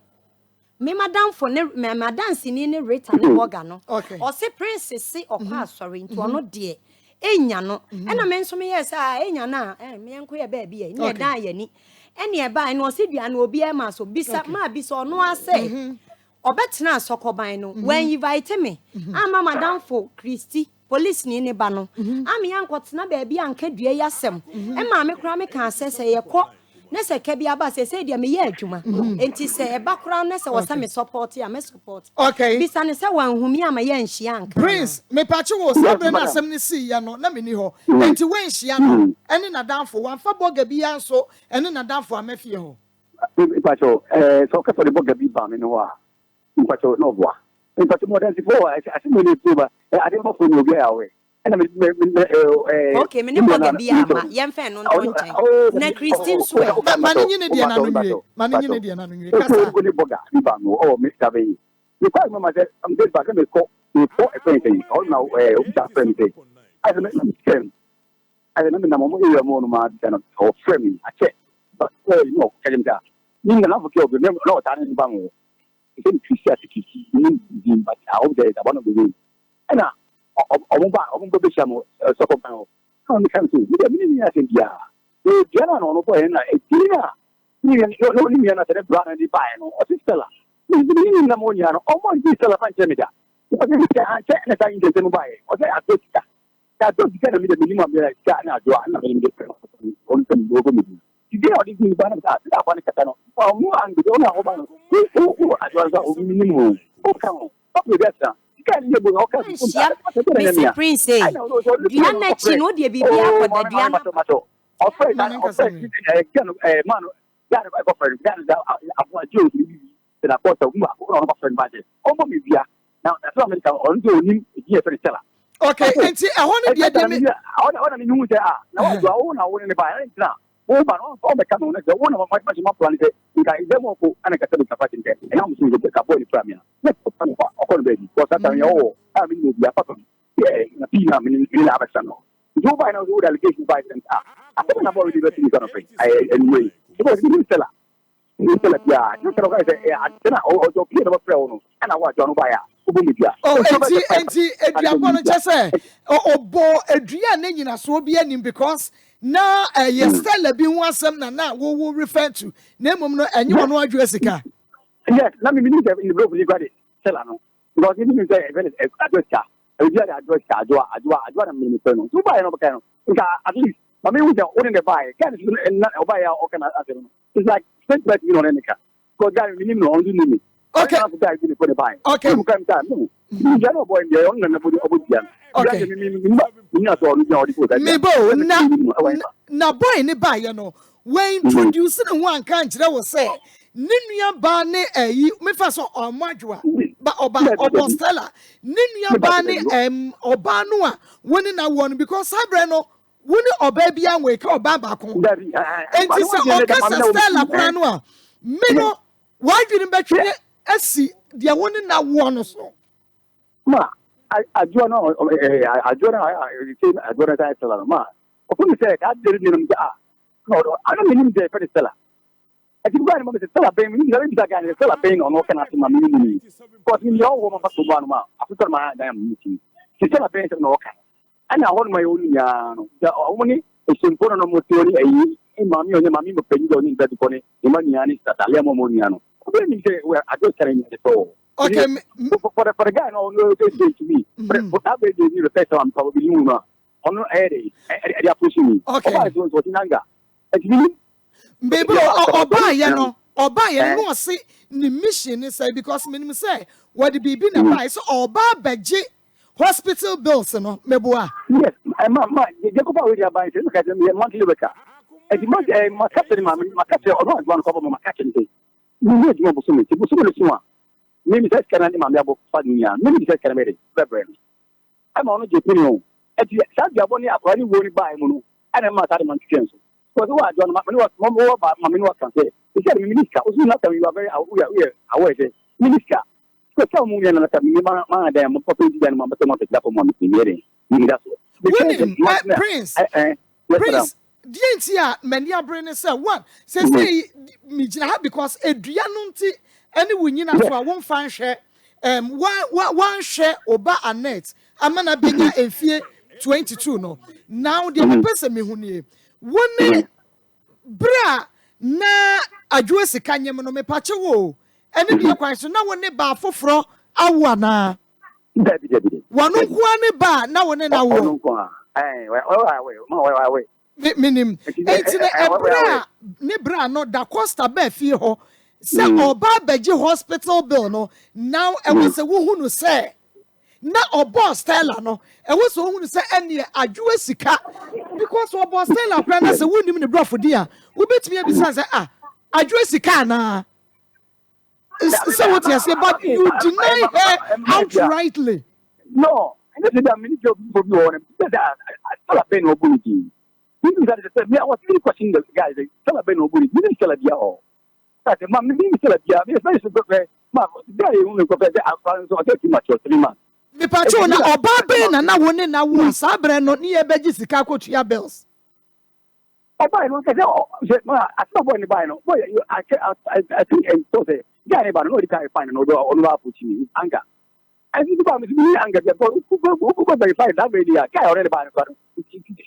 Me madam for ne me dance in any retano boga no. Okay. Or say princess say or qua sorry into no dear. Enya no. And I mention me yes, enya na, me uncle ya baby, near die any. Any by no see and will be a mass so bisa ma biso no I say. Or bet na sokobino when you invite me. I'm madam for Christy. Police ni ne ba no am yankot na ba bia anka dua yasem e ma me kra me kan se ye ko na se ka bia ba se dia me ye adwuma enti se e ba kra na se wo sa me support ya me support okay bisa ne se wan humi ama ye nhia anka Prince me pa che wo se be na asem ne si ya no na me ni ho enti wen hia no ene na danfo wan fa boga bia so ene na danfo amafie ho pa cho so ka for the boga bi ba me no wa pa cho no boa but more than before, I think we need to. I didn't know for you away. And okay, me no boga bia ma yem fe no ntonchen na Christine so mani nyine dia na no nwie mani nyine dia na no nwie kasa go ni boga bi ba no oh Mr. Bayi you quite mama say I'm going back and go for a friend all now that friend say I don't know I remember na mama you mo no ma na o friend I check but you know tell him that you na for kill them no ta ni ba mo it's in Christianity ni but how there is one of the way and ọmọ bẹ ṣàmù sọkọ kan ọ káwọn ní káwọn tó níbi ẹbí ní ìyàsẹ bíà ìyá náà ọ̀nà bọ̀ yẹn náà ètí náà ní ìyẹn náà tẹ̀lé bùrọ̀ náà ní báyìí náà ọtí Stella ní ìdílé yìí nínú ọmọ yẹn náà ọmọ ìdí Stella fún àǹtẹ̀ mi dà ọtí ní àǹtẹ̀ ẹ̀ náà yìí tẹ̀sẹ̀ báyìí ọtí àtọ́ ti ká àtọ́ ti ká náà mi dẹ̀ mi ní mọ̀ mi rẹ̀ ká ní àjọ àná mi dẹ̀ fẹ́ ọ̀nùtẹ̀ mi lọ́gọ́ mi dì ìdí ọ̀dí fi ìgbà náà àti àpá ní kàtà náà ọmọ àǹgbẹ̀dẹ̀ ọ̀nà àwọn bá náà ó àjọ àjọ òbí mi ní mọ̀ ó kà wọ́n ó Mr. Prince, Diana Chino, dear Bibia, for the Diana. Offering, man, that I got friends, that I want you to a quarter of my friend budget. Almost Bibia. Now, that's what I'm on doing here for the seller. Okay, and see, I want to get them. I want to know who they are. Now, I want to buy it now. Oh, but all the company, the one of my much plan is that I demo and I can tell you capacity, and I'm going to get a boy from you. Let's put on a baby, because I know I mean, you'll be a person. Yeah, in a pina, in Abasano. You find out who the allegation by them are. I think I'm already getting on a thing. Anyway, it was a seller. Yeah, you can say, I cannot clear of a prayer, and I want John Baya. Oh, I'm going to just say, oh, boy, Adrian, you know, so be ending because. Na yes Stella bi wan asem na wo refer to na mum no enye wono adwo asika yes let me need in the group you got it Stella no because even if they even address car, I will address car, I minister. So buy no kind at least. I mean, we are the buy. Can't not buy or can it's like spent that you know any car. Because guy minimum only me. Okay. Okay. You can tell no. You don't boy the only nobody about them. Okay. Me bo na boy ne ba ye no. We introduce no one kan kire wo say ne nua ba ne ayi me fa so omadwa ba oba Stella ne nua ba ne oba no a woni na won because sabre no woni oba bia we ka oba ba ko enti se o ka Stella kura no a me no why didn't betwe asi dia woni na won so ma adwo no Stella ma o kun say ka deri ni no, I don't mean the first Stella. I think I'm going to Stella paying me. Stella paying on all kinds of money. Because in your woman, after my damn meeting, she Stella paying no kind. And I hold my own the only is important no theory. A mammy or your mammy paying on that pony, Imaniani, that Alamo Moniano. When you say, well, I just telling the store. Okay, for the guy, no, they say to me, but that way they need a test on probably you know. On no air, they are pushing me. Okay. What in anger. Baby, oba ye no say ni mission is say because me say what the baby na buy so oba beje hospital bills no meboa. Yes, ma je ko ba we dia buy say ka me monthly beka. E di month ma captain ma captain o no one ko ma captain dey. Ni we di mo boso me le so a. Me mi say kana ni ma me abo fa ni a. Me mi say kana me dey. Bebre. I ma no je pini o. E di sa dia bo ni akwa ni wo ni buy mu no. Ana ma ta de man twen so. Because what John Mammy can say, he said, Minister, you are very aware, Minister. Because some women are a damn popular than Mamma Tomato Prince, Prince, Dientia, many are bringing say one, says me because a Drianunti, any winning for one fan share, one share oba and net, a man a bigger and fear 22 no. Now the person me who wone bra na adwo sika nyem no me pache wo ene de kwan so na wone ba foforo awo na David wonu kwa ne ba na wone na wo minim enti ne bra no da costa ba fie ho se oba beje hospital bill no now e wo se wo hunu se na obo Stella no e wo so hunu se ene adwo sika because obo Stella kra na se wonim ne brofo dia wo betimi abisa se adwo sika na so what you say but you deny her outrightly. No, and this is the ministry of people who want to Stella pay no bunity. Me I was really questioning the guys Stella pay no bunity. You Stella dia all that ma me Stella dia me very super ma dia you no go be so I too much 3 months. Me pacho na oba be na wone na wo sabre no ne ye beji sika kotua bills. Oba no say ma asma boy ni buy no boy I think and so say guy ba no di kai fine no do on wa put me anger. I think about me anger because who go verify that video guy already buy no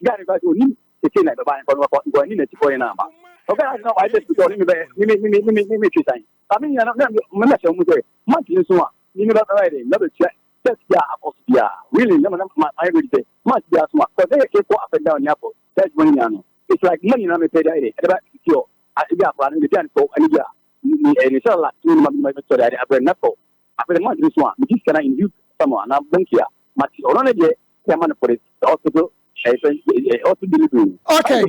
guy ba so ni say na buy no go ni na ti ko na ba. Okay, I know I just go ni me try sign. I mean na me say mu say ma ti so a ni me ba right na be check yeah, yeah, really, I would say, much just what they go up and down the apple. That's when you know. It's like money on the pay day. About your, I got running the Janko and yeah, and it's all like 2 months so that I've been Napo. After the month, this one, which is can I induce someone, I'm going here. Much on a day, I'm going to put it also delivery. Okay.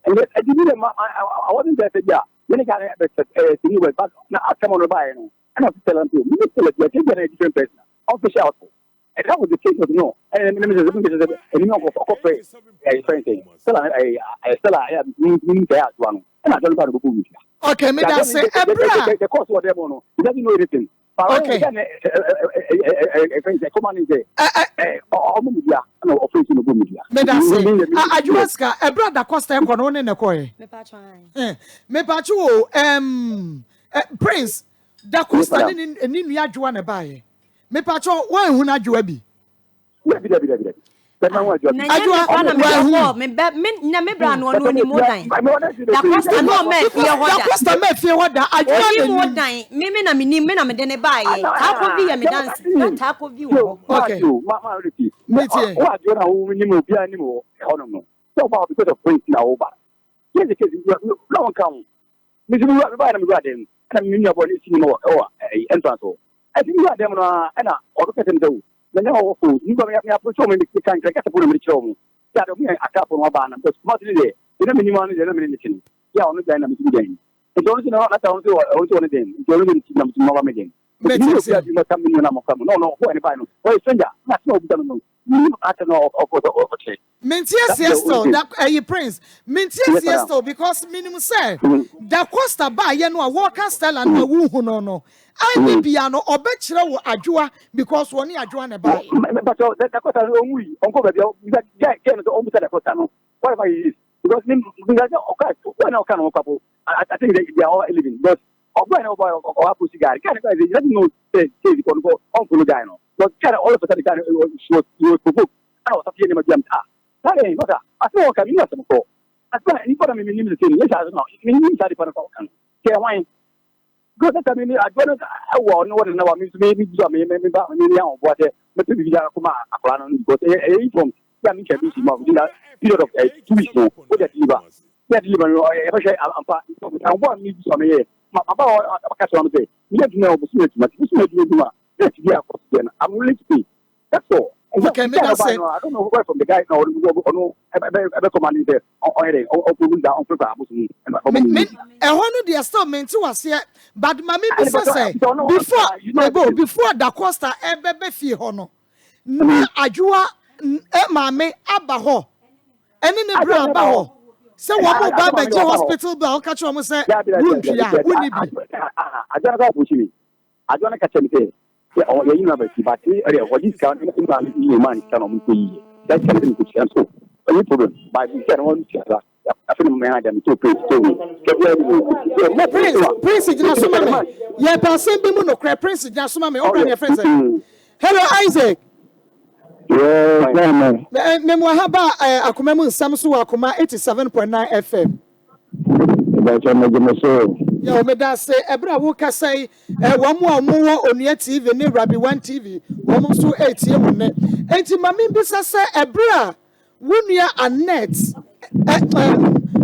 And I didn't, I wasn't there, yeah. Then I got a thing with back. Now I come on the buy, and I have to tell them to you, I think they're a different person. Official. And that was the case of no. And then you know, for corporate, I have one. And I don't know about the okay, me that say, the cost of them, he doesn't know anything. Okay. Me that say, I just got a brother Costa Econon in a coy. Me pacho, Prince, that Costa in Yajuana by. Me pacho, why who not you be? I think you are them and or can do. The now food, you got me up for so many times. I got to put them in the show. That of me a couple of banana, but mostly they don't minimum is a minute. Yeah, on the dynamic game. It's only not only on the game. It's only them to Nova again. But you see, you must come in your no, who anybody. Why, stranger? That's no done. I don't know of what. Mintias yesto that prince. Mintias yesto because minimum say that Costa by you know walker style and a woo no. I be piano or betcha adjua because one adjua ne buy. But that Costa we uncle that can almost at a Costa. Whatever it is. Because when I can couple, I think they are all living. But when I buy or apple cigar, can't let no say go uncle Dino. But all of a sudden was provoked. I was up here in my jam. That ain't what I thought I knew some before. I thought you put them in the city. Yes, I don't know. You mean inside the Panakan. Care wine. Good, I mean, I don't know what I mean to maybe what but to be Akoma, a plan, but a from Yamin can be some period of 2 weeks. What that liver? That liver, I want me to some here. About a catch on the day. You have to know much. Let's be I'm willing to pay. That's all. Okay, make us say. I don't know where from the guy now. No, ever commanding there or proving down on paper. And one of the statement was here, but Mammy say before the Costa ever fee hono. Ajua Mammy Abaho. And in the brown baho. So what about the hospital bell catch almost say, I don't know pushing. I don't catch anything. Or you know, but what is counting in man can be that can be so. No problem. By we can only I feel my adam to pray to Prince Jasumame. Yeah, passing Bimuno cry Prince Jasumame over your friends. Hello, Isaac. Yeah, Memoir Haba Akumemu Samsu Akuma 87.9 FM. Yeah, me da say ebra wo ka say one more on your TV ne Rabi One TV almost to 8 year one enti mami bisa say ebra wunua Annette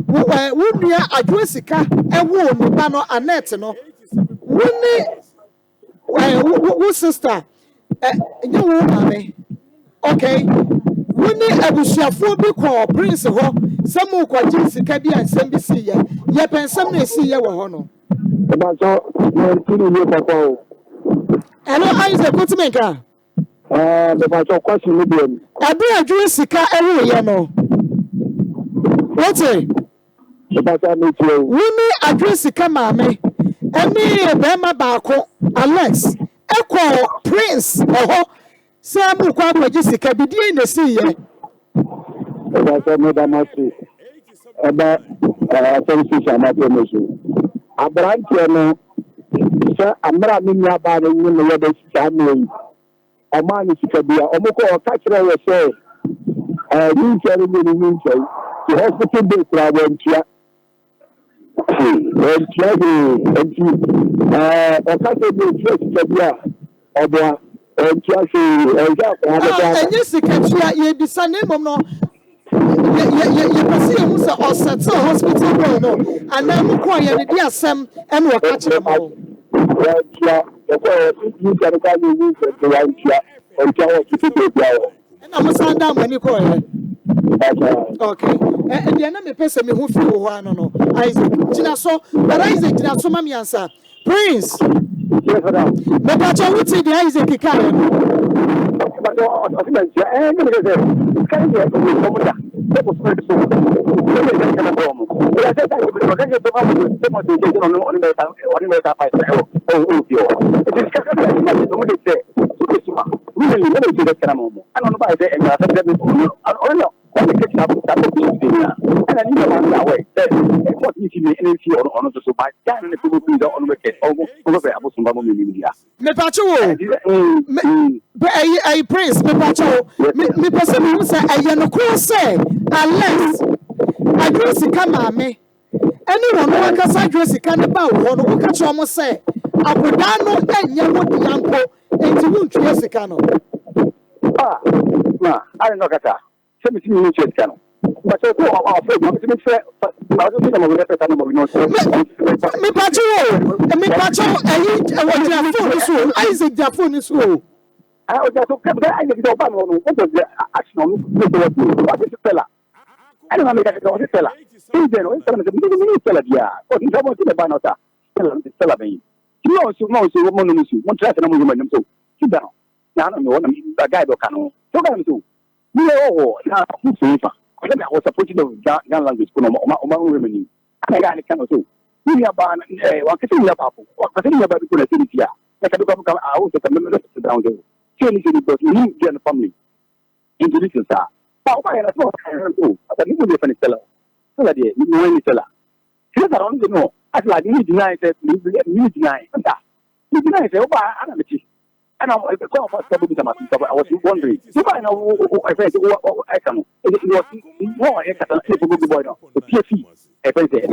wunua adwesika ewo no ba no Annette no wuni wo sister nyawo mame okay wuni abusuafo bi ko prince ho samu ko jinsika bi ansem bi si ye pensam na si ye wo ho no hello Isaac Kutumenka the matter question ni bi abi adwesika ewo ye no what say the matter me too wuni adwesika maame emi bema baako Alex eko prince ho samu kwa jinsika bi die na si ye about Abraham, sir, Amra Minya Bad in the weather family. A man is to be a Omoko or Catcher will say, you tell me the winter, the hospital bill went here. When Chevy and Catcher will just to be a and yes, the catcher, you be son name no. You see who's a hospital bill, no, and then we call you the DSM and we're catching them all. And I'm a down when you call it. Okay, and the enemy person who feel one no Isaac. Jinaso, but Isaac Jinaso Mami answer. Prince. But that's what the Isaac can. When the kids have to be dinner, and I need one away. What you see me any fear on the so by down the people who don't make it almost over some media. Me pacho I prince me pacho me person who say I no cross say unless address come me anyone who can say address can about one who catch almost say abodano enya wo diampo enti won twa sika no I don't know kata se me timi nche sika no but so go our friend no me say I don't think I'm going to repete no more no me pacho ayi wo dia phone so Isaac dia phone so I was just okay but I need to ban no what was the action on what is fella I don't know me that was fella in there no fella me fella dia what is about the ban ota fella be no so mo no so mo try na mo mo so sit down na no me wona me guy do kanu so ga me so me oh na who so fa I was supporting the Ghana language school o women I got it kanu so me aba wa kete me aba ko wa kete me aba ko na city ya na ka do come I was to me sit down there change the because me get the family introduce sa pa o ba na so so ata ni mo dey finish tell so la dey no any tell she don't know as like me deny say me deny anta me deny say o ba ana me ti and I was wondering so I know I said I can it was more I can say go boy no the PFC I say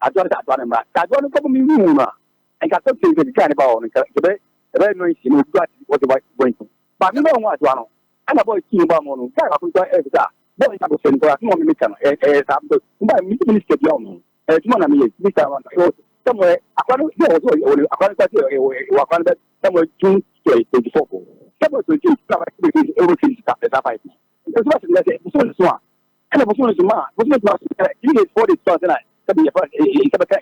I don't that one come me room and got something to kind about the very noisy you got what the white going to but me no want one and a boy king ba mo no ka ko every that boy ka go send go no me can by me minister beyond tomorrow me Mr. One somewhere akwan yo so akwan ka akwan that somewhere June 24 somewhere 28 everything is that fight that's what I say so and the so ma you get 40 thousand ka be ka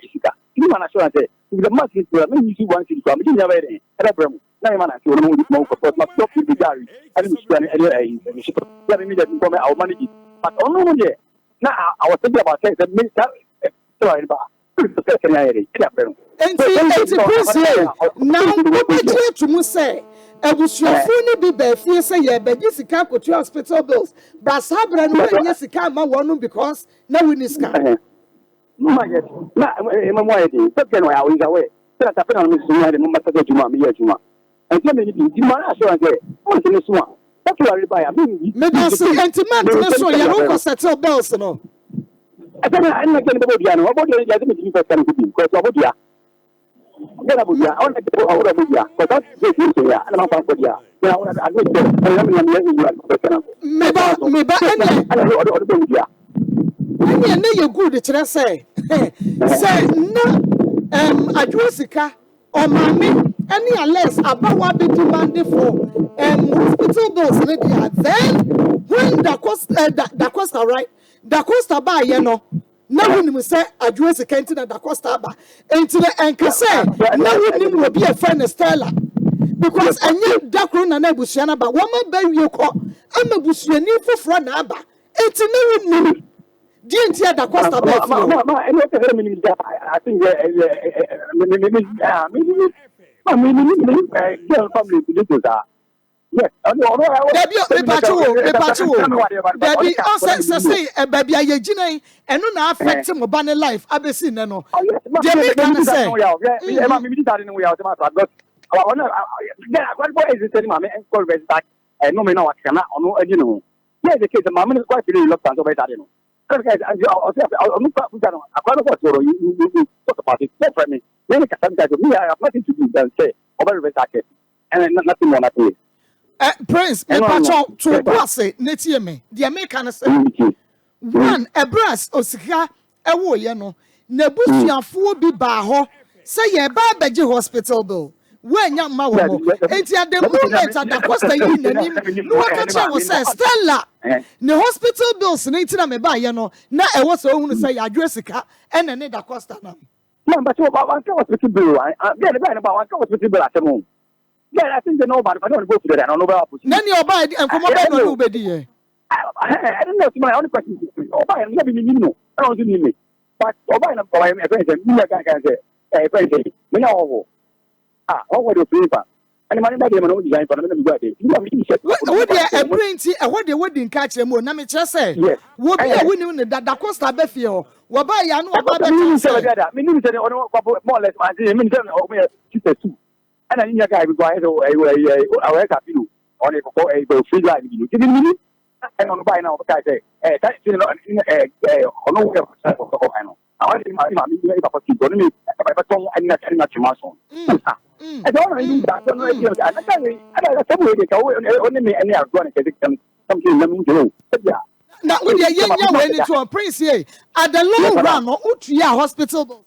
isika you man assurance the mass is me you one city come you never there problem na man assurance mo ko ma stop the gari and me yeah me that come I manage but on no there now I was thinking about saying that minister sorry ba enti prince now what be to mu say ebusuafo ni bi ba fie say ye be sika kotu hospital bills but sabra no anya sika ma wonu because na we sika no yes na mo mo yedi so ken wa we away so that happen on me so ya de mo mata do juma me ya juma and so me di man assurance mo se ne so a what you are buy me da say enti man ne so ya no settle bills no I don't know about Diana. About the other meeting for some people, because about Dia. Then about Dia, I want to go out of Dia, but that's the thing here. I don't know about Dia. Now, I go to and you good, say, no, Adressica or mammy, any less about what be demanded for hospital bills. Then, when the cost are right. Da Costa ba ye no na woni mu say adwese kenti na da Costa ba enti na enka say na woni mu obi e friend Stella because anya da kro na abusua na ba wo ma ba wie ko ama busuani foforo na aba enti na woni di enti da Costa ba ma eno te here mi I think girl family to do that. Yes, Debbie, say, baby, I gina, and no affect him about life. I've been seen no. Debbie, can say, no, me no, I cannot, no, you know. Yeah, the case, the mom is quite reluctant to buy that, you know. I talk about it. For me, when it comes to me, I have nothing to do than say, over the jacket, and nothing more to it. Prince, me pacho to boss netie me. The American say one a brass osika ewo ye no na busuafo bi ba ho say ye ba beje hospital bill. When young ma wo. Enti at the moment at the cost you nanim no waka was say Stella. The hospital bills nti na me ba ye no na e wo so hunu say adresika and na da costa na. No, but you want to hospital bill. Yeah, the guy about hospital bill at home. Yeah, I think they know about it. I don't go to that. I don't know about it. Then you buy and come up and do better. I don't know. My only question is, buy and maybe you know. I don't need me. But buy and buy a friend. You can say, a friend. Me know. What would you prefer? And my name is design for them. What a printy, and what they would in catch a more. Name just say, yes, what be a winning that the cost of Befio, Waba Yano about the meaning more or less, my minister of sister too. And I need a guy requires a capino on a free line. You give me. I don't buy now. I say, that's you know, on no way of I want to me if I don't any muscle. I don't know that. I don't know. Only me and I are going to get something let me do. Yeah. Now, with the young way to a prince here at the long run or Utria hospital.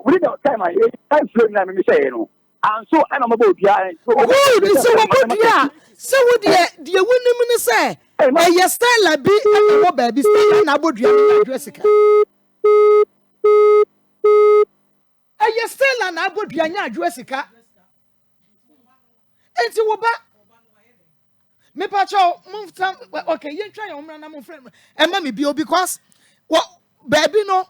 We don't time I flowing let me say, you know. And so I'm about behind. So would the women say, yes, Stella be a baby, Stella Nabodia, Jessica. Yes, Stella Nabodia, Jessica. And so what? Me pacho move time. Okay, you try your man, friend. And mammy be because what baby no.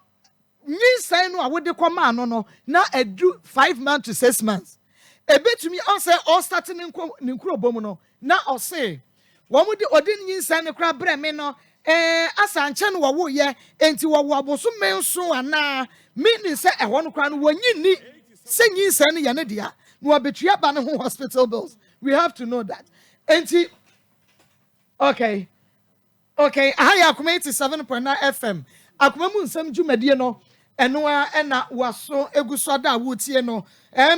Ni say no, I would the command no. Now I do 5 months to 6 months. A bit to me, I'll say all starting in Bomono. Now I'll say, one would the ordinary sign a crab bremeno, as I chan wa ye, and to a wobble so mail so and now, meaning say I want to crown when you need singing Sandy Yanadia, no betray Banner hospital bills. We have to know that. And okay, I Akoma 87.9 FM. Akoma some Jumediano. Enwa ena waso egusada wutie no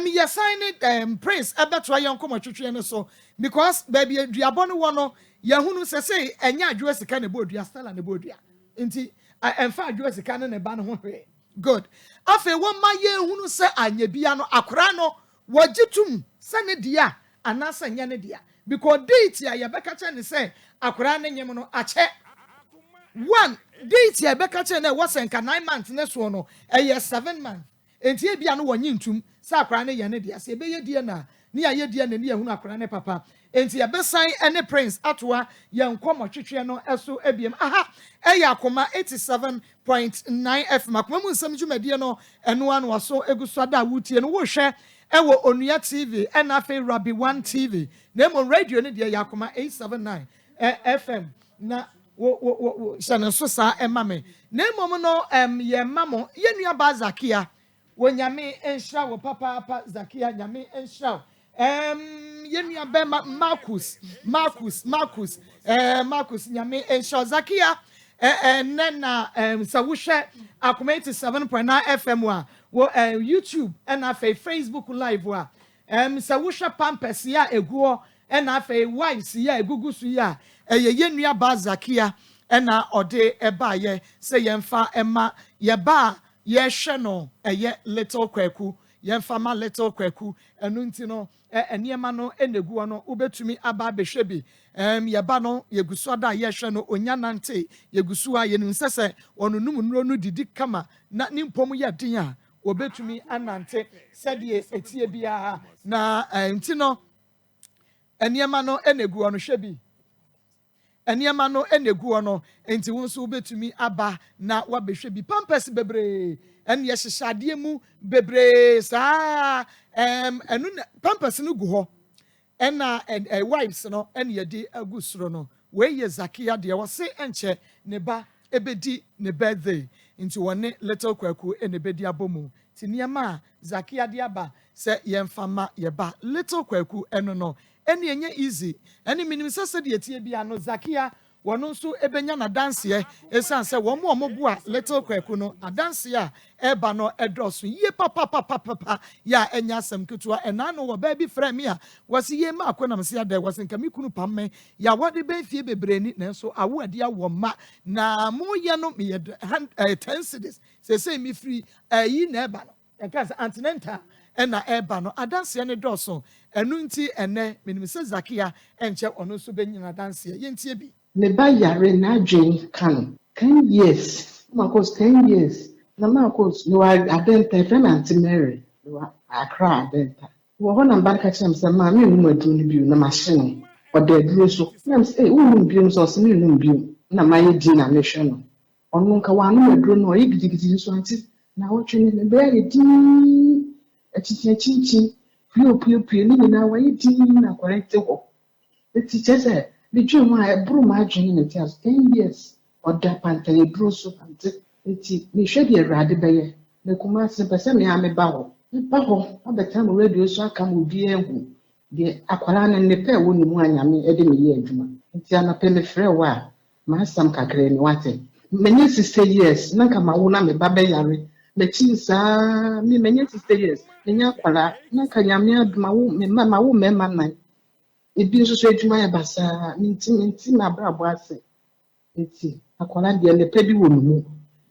you sign it prince ebeto ayon komo twetwe no so because baby duabon wo no yehunu say enya adwo sika ne bodua stella ne bodua nti emfa adwo sika ne ba no ho hwe good afa wo ma yehunu se anya bia no akora no wagitum se ne dia anasa nya ne dia because date ya yebeka che ne se akora ne nyem no ache one date ya beka che na wasenka 9 months ne so no 7 months enti e bia no wonyi ntum sa akora ne ye ne dia se be ye die na ne ya ye die na ne ehunu akora ne papa enti ya besan ene prince atoa ye nkomo twetwe no eso ebiem aha Akoma 87.9 FM Akoma mu nsam dwumadie no eno anu waso egusada wutie no wo hwe ewo onua TV ena fe Rabi 1 TV na mo radio ne de Akoma 879 FM na wo shana so sa emame na mom no ye mamo ye nua ba Zakia wo nyame enhra wo papa Zakia nyame enhra ye nua be Marcus nyame enhra Zakia nena sa wo hwe Akoma 87.9 FM wo YouTube and afa Facebook live wa sa wo hwe Pampers ya eguo and afa wives ya egugusu ya ye nua ba Zakia ena ode eba ye se yemfa ema ye ba ye hwe no ye little kwaku yemfa ma little kwaku enu nti no eniema no enegu no ubetumi aba behwe bi ye ba no ye gusu da ye hwe no onya nante ye gusu a ye nsese onunum nuro no didi kama na nimpom ye den a obetumi anante sedie etie bia na nti no eniema no enegu no hwe bi eniema no enegu no enti wonso betumi aba na wabehwe bi Pampers bebre en ye hyehade mu bebre sa enu Pampers no gu ho ena wives no en ye di agusro no we ye Zakia de wo se enche ne ba ebedi ne birthday enti wone little kwaku ene bedi abomu ti niema Zakia de aba se yemfama ye ba little kwaku eno no eni enye easy eni minim sese de etie bia no Zakia wono nso ebenya na dance ye esan se wo mo bua little kwaku no adanse a eba no edoso ye papa ya enya asem ketua ena no wo ba bi frɛ me a wasi ye ma akonam se ada wasi nka me kunu pamme ya wode ben fie bebreni na nso awo ade awo ma na mo ye no me 10 cedis se me free yi na eba no enka se antinenta ena eba no adanse ne doso enu nti ene minim se Zakia enche ono nso benyina adanse ye ntie bi ne ba yare na adwen kan 10 years ma course 10 years na ma course no adenta friend Auntie Mary no akra adenta wo ho na banka chem se ma me mu adu no bi na machine o de duro so na say wo mu bi so se me no bi na ma ye di na me hwe no onu nka wa no aduro no yi gidigidi so anti na wo twene ne be ye di echichi pio ni nyinaa wɔyɛ din na akwadaa te hɔ eti kyerɛ sɛ medwe ho a ɛboro m adwene ne ti aso 10 years ɔda pantan eduro so ante eti mehwɛ deɛ Awurade bɛyɛ na Kumasi pɛ sɛ mea meba hɔ abɛtena mo radio so aka mo bi ehu deɛ akwadaa no ne pɛ wɔ ne mu anyame ɛde me yɛ adwuma nti anapɛ me frɛ wɔ a maasam kakra ni wate menye 60 years na kama wo na me ba bɛyare m'akyi saa me menye 60 years menye akwadaa na ka nyame adoma wo me ma wo mɛma nan ebi nso so adwuma yɛ basaa minti ma abrabɔ ase eti akwadaa deɛ ne pɛ bi wɔ mu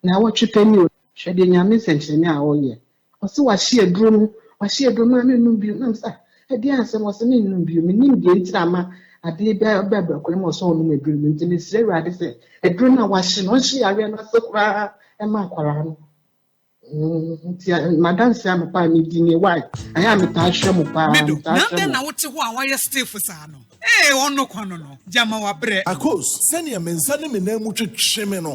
na wɔtwe pɛ ni o hwɛ deɛ nyame sɛnkyerɛnne a ɔyɛ ɔse wahye aduro mu a menum bio nam sa ɛde asɛm ɔse menum bio menim deɛ nti ama ade bɛbɛ kɔ mu ɔsɛ ɔnum aduro mu nti mesrɛ Awurade sɛ aduro no a wahye no ɔhye yare no ase koraa ɛma akwaraa no nti madanse ampa me di ne why ayɛ a metaa hwɛ mo paa na wote hɔ a wayɛ stiff saa no ɔno kɔ no gyama wabrɛ Akos sɛnea mensa ne me nan mu twetwe me no